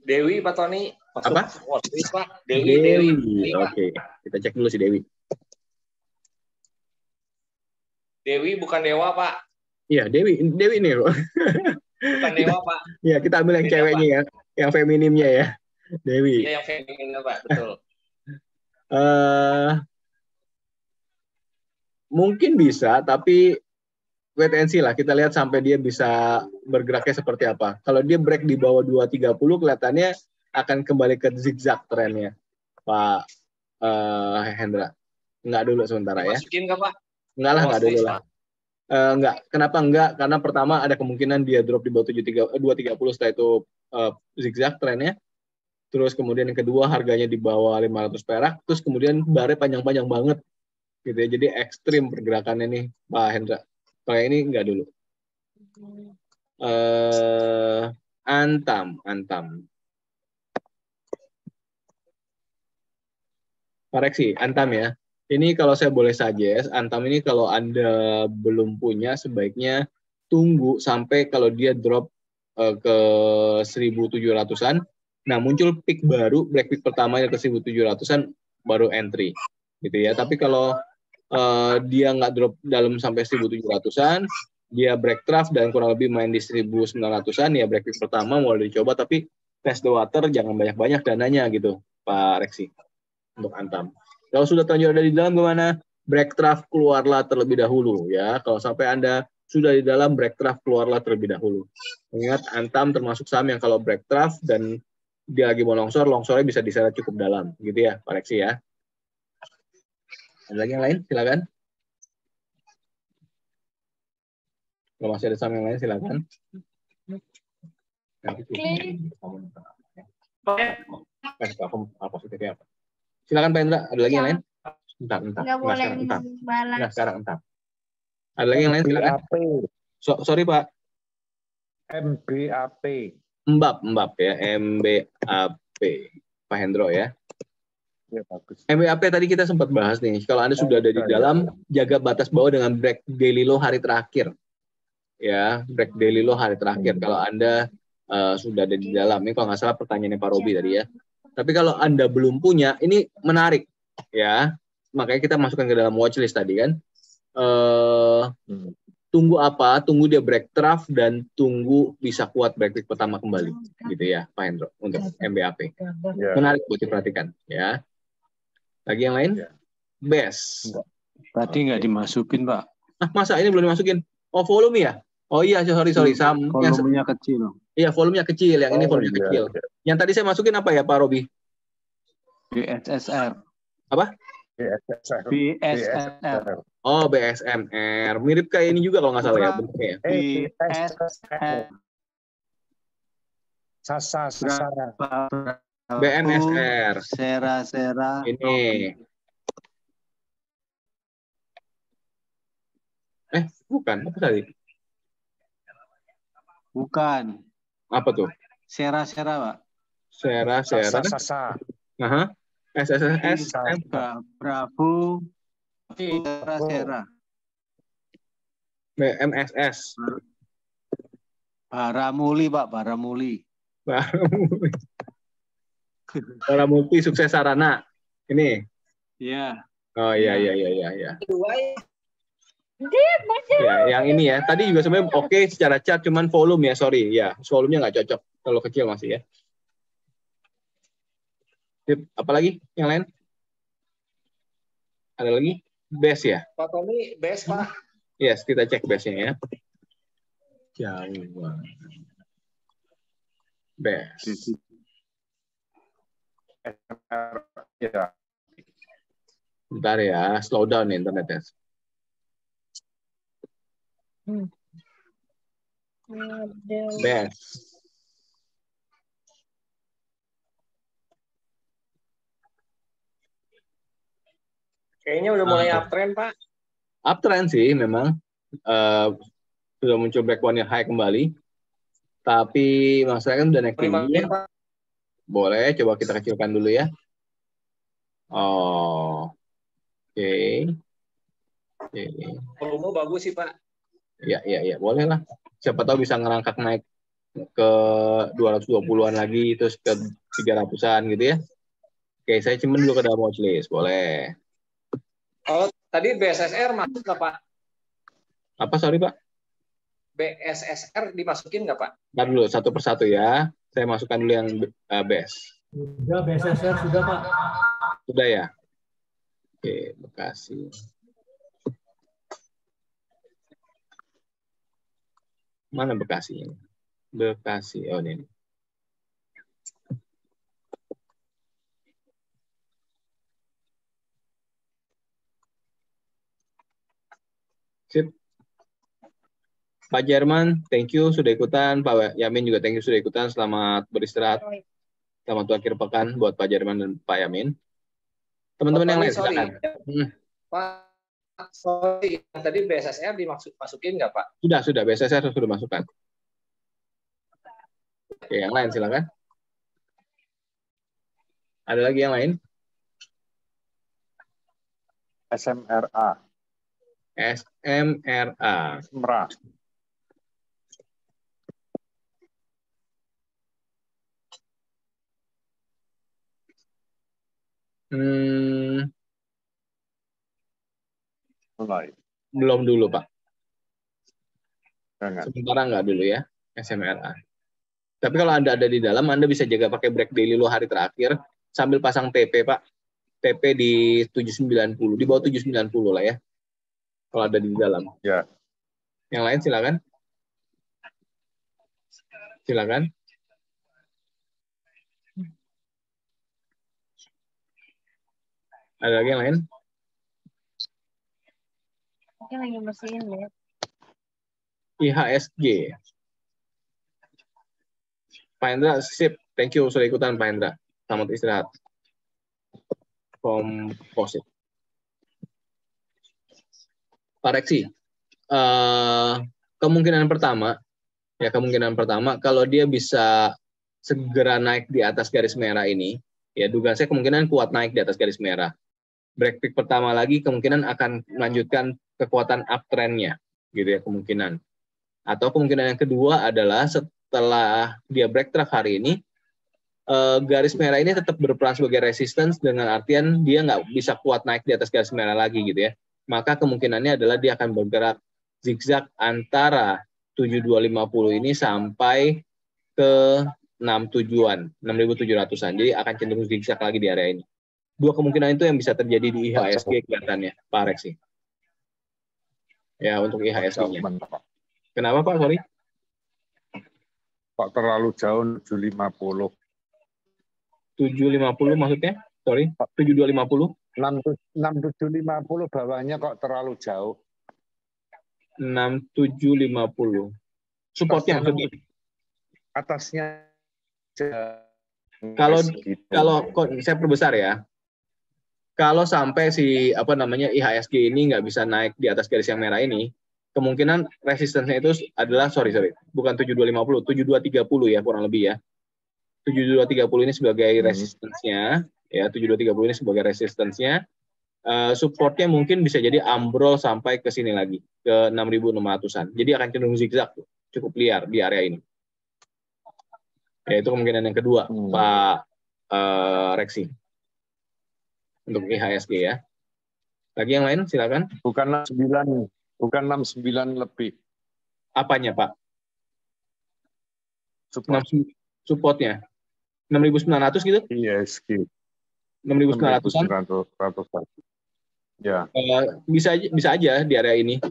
Dewi, Pak Tony. Apa? Watchlist, Pak. Dewi. Oke, kita cek dulu si Dewi. Dewi bukan dewa, Pak. Iya, Dewi nih. Bukan dewa, Pak. Iya, kita ambil yang ceweknya ya, yang feminimnya ya. Dewi. Iya, yang feminim, Pak. Betul. Mungkin bisa, tapi wait and see lah. Kita lihat sampai dia bisa bergeraknya seperti apa. Kalau dia break di bawah 230, kelihatannya akan kembali ke zigzag trennya, Pak Hendra. Enggak dulu sementara ya. Masukin nggak, Pak? Enggak lah, enggak dulu lah. Enggak. Kenapa enggak? Karena pertama ada kemungkinan dia drop di bawah 230 setelah itu zigzag trennya. Terus kemudian yang kedua harganya di bawah 500 perak. Terus kemudian barnya panjang-panjang banget. Gitu ya. Jadi ekstrim pergerakannya nih, Pak Hendra. Kayak ini enggak dulu. Antam. Koreksi, Antam ya. Ini kalau saya boleh suggest, Antam ini kalau Anda belum punya, sebaiknya tunggu sampai kalau dia drop ke 1.700-an. Nah, muncul peak baru, black peak pertamanya ke 1.700-an, baru entry. Gitu ya. Tapi kalau dia nggak drop dalam sampai 1.700-an, dia break trough dan kurang lebih main di 1900-an, ya break fix pertama mulai dicoba, tapi test the water, jangan banyak-banyak dananya gitu, Pak Reksi, untuk Antam. Kalau sudah terlanjur ada di dalam gimana? Break trough keluarlah terlebih dahulu ya. Kalau sampai Anda sudah di dalam break trough, keluarlah terlebih dahulu. Ingat, Antam termasuk saham yang kalau break trough dan dia lagi mau longsor, longsornya bisa diseret cukup dalam, gitu ya, Pak Reksi ya. Ada lagi yang lain? Silakan. Kalau masih ada saham yang lain, silakan. Positifnya apa? Silakan Pak Indra, ada lagi yang lain? Entar. Nggak boleh balas. Nah, sekarang entar. Ada lagi yang lain? Silakan. Sorry Pak. MBAP. Mbap ya, MBAP. Pak Hendro ya. Ya, bagus. MBAP tadi kita sempat bahas nih. Kalau Anda sudah ada di dalam, jaga batas bawah dengan break daily low hari terakhir. Ya, break daily low hari terakhir. Kalau Anda sudah ada di dalam, ini kalau nggak salah pertanyaannya Pak Robi tadi ya. Tapi kalau Anda belum punya, ini menarik ya. Makanya kita masukkan ke dalam watchlist tadi kan. Tunggu apa? Tunggu dia break trough dan tunggu bisa kuat break week pertama kembali, gitu ya, Pak Hendro, untuk MBAP. Ya. Menarik buat diperhatikan ya. Lagi yang lain? Ya. Best. Tadi nggak dimasukin, Pak. Masa ini belum dimasukin? Oh, volume ya? Oh iya, sorry. Volumenya kecil. Iya, volumenya kecil. Yang ini volumenya iya, kecil. iya. Yang tadi saya masukin apa ya, Pak Robi? BSSR. Apa? BSSR. Oh, BSMR. Mirip kayak ini juga kalau nggak salah ya bentuknya. BSSR. Sasara. BMSR. Sera. Ini. Bukan. Apa tadi? Bukan. Apa tuh? Sera, Pak. Sera. Sasa. Aha. SSS. Bravo. Sera. BMSS. Baramuli, Pak. Baramuli. Baramulti Sukses Sarana. Ini. Iya. Oh iya. Kedua Ya, yang ini ya. Tadi juga sebenarnya oke secara chart, cuman volume ya, sorry. Ya, volumenya nggak cocok. Kalau kecil masih ya. Sip. Apalagi yang lain? Ada lagi? Base ya? Pak Tommy, best Pak. Yes, kita cek base-nya ya. Jauh banget. Base. Ya. Bentar ya, slow down nih internetnya. Best. Kayaknya udah mulai uptrend Pak. Uptrend sih memang. Sudah muncul break one high kembali. Tapi masalahnya kan udah naik tinggi. Pak. Boleh, coba kita kecilkan dulu ya. Oh, oke. Volume bagus sih Pak. Ya, boleh lah. Siapa tahu bisa ngerangkak naik ke 220-an lagi, terus ke 300-an gitu ya. Oke, saya cuman dulu ke dalam watchlist, boleh. Kalau tadi BSSR masuk nggak Pak? Apa, sorry Pak? BSSR dimasukin nggak Pak? Ntar dulu, satu persatu ya. Saya masukkan dulu yang best. Sudah, BSSR sudah, Pak. Sudah ya? Oke, Bekasi. Mana Bekasi? Bekasi, oh ini. Sip. Pak Jerman, thank you sudah ikutan. Pak Yamin juga thank you sudah ikutan. Selamat beristirahat. Selamat akhir pekan buat Pak Jerman dan Pak Yamin. Teman-teman yang lain, silakan. Pak, sorry, tadi BSSR dimasukin nggak Pak? Sudah, BSSR sudah masukkan. Oke, yang lain silakan. Ada lagi yang lain? SMRA. SMRA. Mulai. Belum dulu, Pak. Jangan. Sementara nggak dulu ya, SMRA. Tapi kalau Anda ada di dalam, Anda bisa jaga pakai break daily low hari terakhir, sambil pasang TP, Pak. TP di 790, di bawah 790 lah ya. Kalau ada di dalam. Ya. Yang lain silakan. Silakan. Ada lagi yang lain? Mungkin lagi bersihin deh. IHSG. Pak Hendra, sip. Thank you sudah ikutan Pak Hendra. Selamat istirahat. Komposit. Pak Reksi, kemungkinan pertama kalau dia bisa segera naik di atas garis merah ini, ya dugaan saya kemungkinan kuat naik di atas garis merah. Break peak pertama lagi kemungkinan akan melanjutkan kekuatan uptrend-nya, gitu ya kemungkinan. Atau kemungkinan yang kedua adalah setelah dia break trough hari ini, garis merah ini tetap berperan sebagai resistance dengan artian dia nggak bisa kuat naik di atas garis merah lagi gitu ya. Maka kemungkinannya adalah dia akan bergerak zigzag antara 7250 ini sampai ke 67-an, 6.700-an. Jadi akan cenderung zigzag lagi di area ini. Dua kemungkinan itu yang bisa terjadi di IHSG kelihatannya, Pak Reksi. Ya, untuk IHSG-nya. Kenapa, Pak? Sorry. Kok terlalu jauh 750? 750 maksudnya? Sorry, 7250? 6750 bawahnya kok terlalu jauh. 6750. Supportnya maksudnya? Atasnya Kalau gitu. saya perbesar ya. Kalau sampai si IHSG ini nggak bisa naik di atas garis yang merah ini, kemungkinan resistance-nya itu adalah bukan 7250, 7230 ya kurang lebih ya. 7230 ini sebagai resistance-nya, ya 7230 ini sebagai resistance-nya. Supportnya mungkin bisa jadi ambrol sampai ke sini lagi, ke 6.600-an. Jadi akan cenderung zigzag, cukup liar di area ini. Ya, itu kemungkinan yang kedua, Pak Reksi. Untuk IHSG ya. Lagi yang lain, silakan. Bukan 69 lebih. Apanya, Pak? Support. Supportnya? 6.900 gitu? IHSG. 6.900-an? 6.900-an. Ya. Bisa aja di area ini.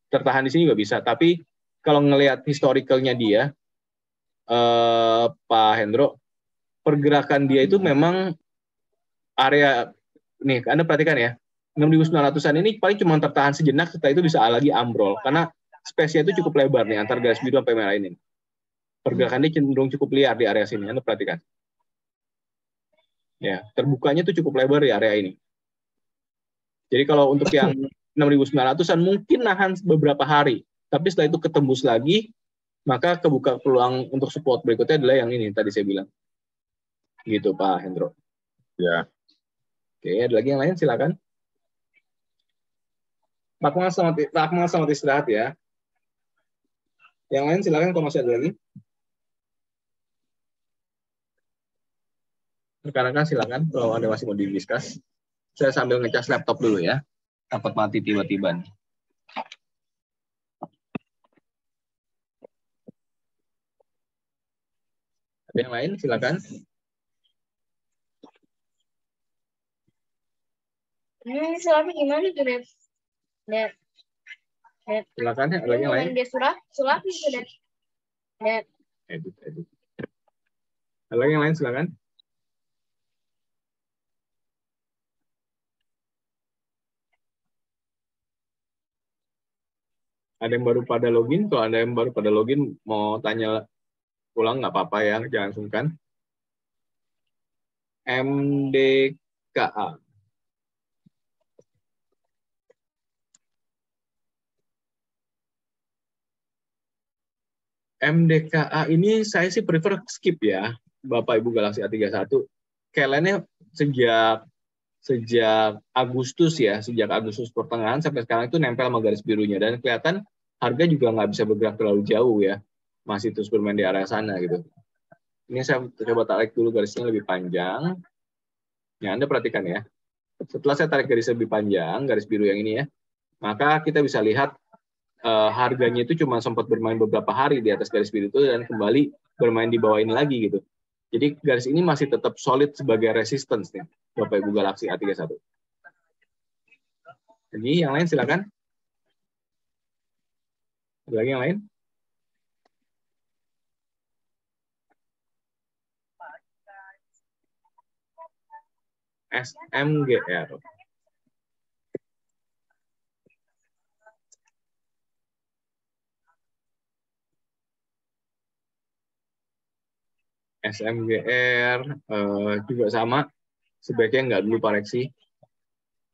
Tertahan di sini juga bisa. Tapi kalau ngelihat historicalnya dia, Pak Hendro, pergerakan dia itu memang area, nih Anda perhatikan ya, 6.900-an ini paling cuma tertahan sejenak, setelah itu bisa lagi ambrol. Karena space-nya itu cukup lebar nih, antar garis biru sampai merah ini. Pergerakan dia cenderung cukup liar di area sini, Anda perhatikan. Ya, terbukanya itu cukup lebar di area ini. Jadi kalau untuk yang 6.900-an mungkin nahan beberapa hari, tapi setelah itu ketembus lagi, maka kebuka peluang untuk support berikutnya adalah yang ini tadi saya bilang. Gitu Pak Hendro. Ya. Oke, ada lagi yang lain silakan. Pak Akmal selamat istirahat ya. Yang lain silakan kalau masih ada lagi. Rekan-rekan silakan kalau Anda masih mau didiskus. Saya sambil ngecas laptop dulu ya. Takut mati tiba-tiba. Ada yang lain silakan. Ini sulapnya gimana tuh, Dad? Dad. Silakan ya, ada lagi yang lain. Dia sulap gitu, Dad. Dad. Edit. Ada lagi yang lain silakan. Ada yang baru pada login? Kalau ada yang baru pada login, mau tanya ulang nggak apa-apa ya, jangan sungkan. MDKA. MDKA ini saya sih prefer skip ya, Bapak Ibu Galaxy A31. Kayaknya sejak Agustus ya, sejak Agustus pertengahan sampai sekarang itu nempel sama garis birunya. Dan kelihatan harga juga nggak bisa bergerak terlalu jauh ya. Masih terus bermain di area sana gitu. Ini saya coba tarik dulu garisnya lebih panjang. Ya, Anda perhatikan ya. Setelah saya tarik garis lebih panjang, garis biru yang ini ya, maka kita bisa lihat harganya itu cuma sempat bermain beberapa hari di atas garis biru itu dan kembali bermain di bawah ini lagi gitu. Jadi garis ini masih tetap solid sebagai resistance nih, Bapak Ibu Galaxy A31. Lagi yang lain silakan. Ada lagi yang lain? SMGR. SMGR juga sama, sebaiknya nggak dulu koreksi,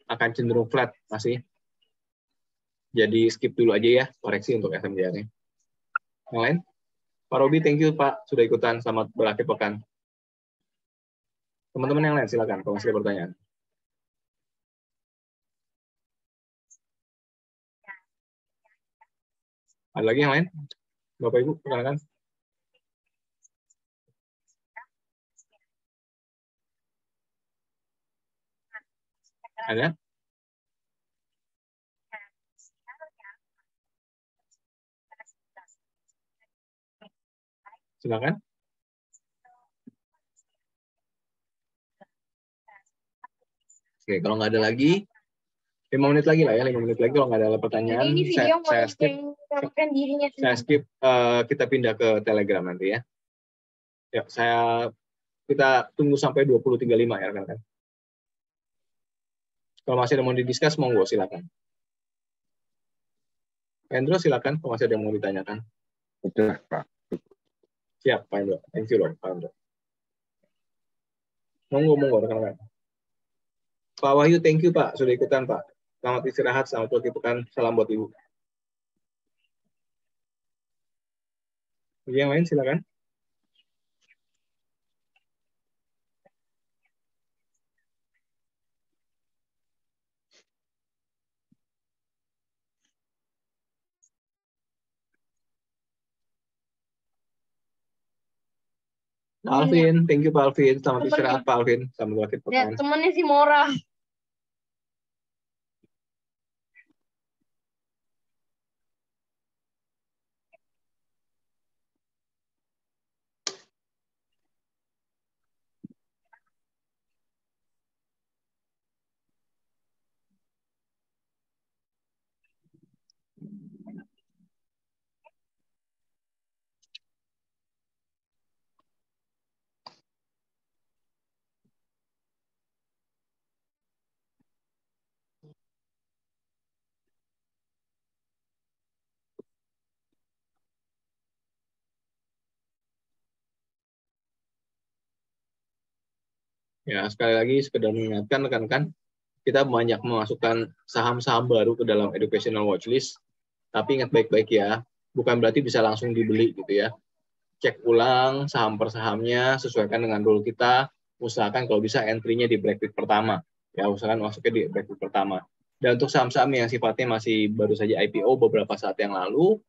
akan cenderung flat masih. Jadi skip dulu aja ya koreksi untuk SMGR-nya. Yang lain? Pak Robi, thank you Pak sudah ikutan, selamat berakhir pekan. Teman-teman yang lain silakan kalau masih ada pertanyaan. Ada lagi yang lain? Bapak Ibu, perkenalkan. Ada? Silakan. Oke, kalau nggak ada lagi, 5 menit lagi lah ya, 5 menit lagi kalau nggak ada pertanyaan, Ini video saya skip. dirinya Saya skip, kita pindah ke Telegram nanti ya. Ya, kita tunggu sampai 20.35 ya rekan-rekan. Kalau masih ada yang mau didiskus, monggo silakan. Endro silakan, kalau masih ada yang mau ditanyakan. Udah, Pak. Siap, Pak Endro. Thank you loh, Pak Endro. Monggo rekan-rekan. Pak Wahyu, thank you Pak, sudah ikutan Pak. Selamat istirahat, selamat berakhir pekan, salam buat Ibu. Yang lain silakan. Pak Alvin, thank you Pak Alvin, selamat istirahat Pak Alvin, selamat berakhir pekan. Ya, temennya si Mora. Ya, sekali lagi sekedar mengingatkan rekan-rekan, kita banyak memasukkan saham-saham baru ke dalam educational watchlist, tapi ingat baik-baik ya, bukan berarti bisa langsung dibeli gitu ya. Cek ulang saham per sahamnya, sesuaikan dengan rule kita, usahakan kalau bisa entry-nya di break week pertama. Ya, usahakan masuknya di break week pertama. Dan untuk saham-saham yang sifatnya masih baru saja IPO beberapa saat yang lalu,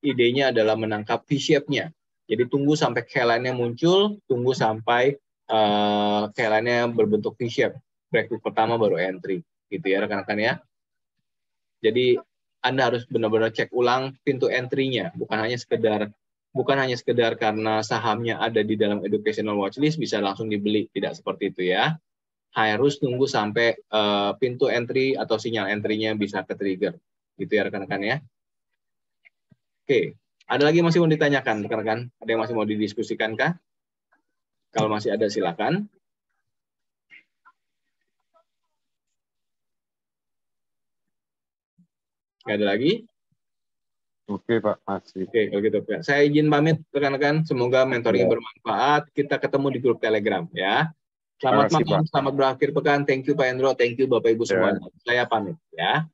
idenya adalah menangkap V-shape-nya. Jadi tunggu sampai K-line-nya muncul, tunggu sampai K-line-nya berbentuk V-shape. Break week pertama baru entry. Gitu ya rekan-rekan ya. Jadi Anda harus benar-benar cek ulang pintu entry-nya, bukan hanya sekedar karena sahamnya ada di dalam educational watchlist bisa langsung dibeli, tidak seperti itu ya. Harus tunggu sampai pintu entry atau sinyal entry-nya bisa ke-trigger. Gitu ya rekan-rekan ya. Oke, ada lagi yang masih mau ditanyakan rekan-rekan? Ada yang masih mau didiskusikan kah? Kalau masih ada silakan. Nggak ada lagi? Oke Pak, masih. Oke, kalau gitu. Saya izin pamit rekan-rekan. Semoga mentoringnya bermanfaat. Kita ketemu di grup Telegram ya. Selamat malam, selamat berakhir pekan. Thank you Pak Endro, thank you Bapak Ibu semuanya. Saya pamit ya.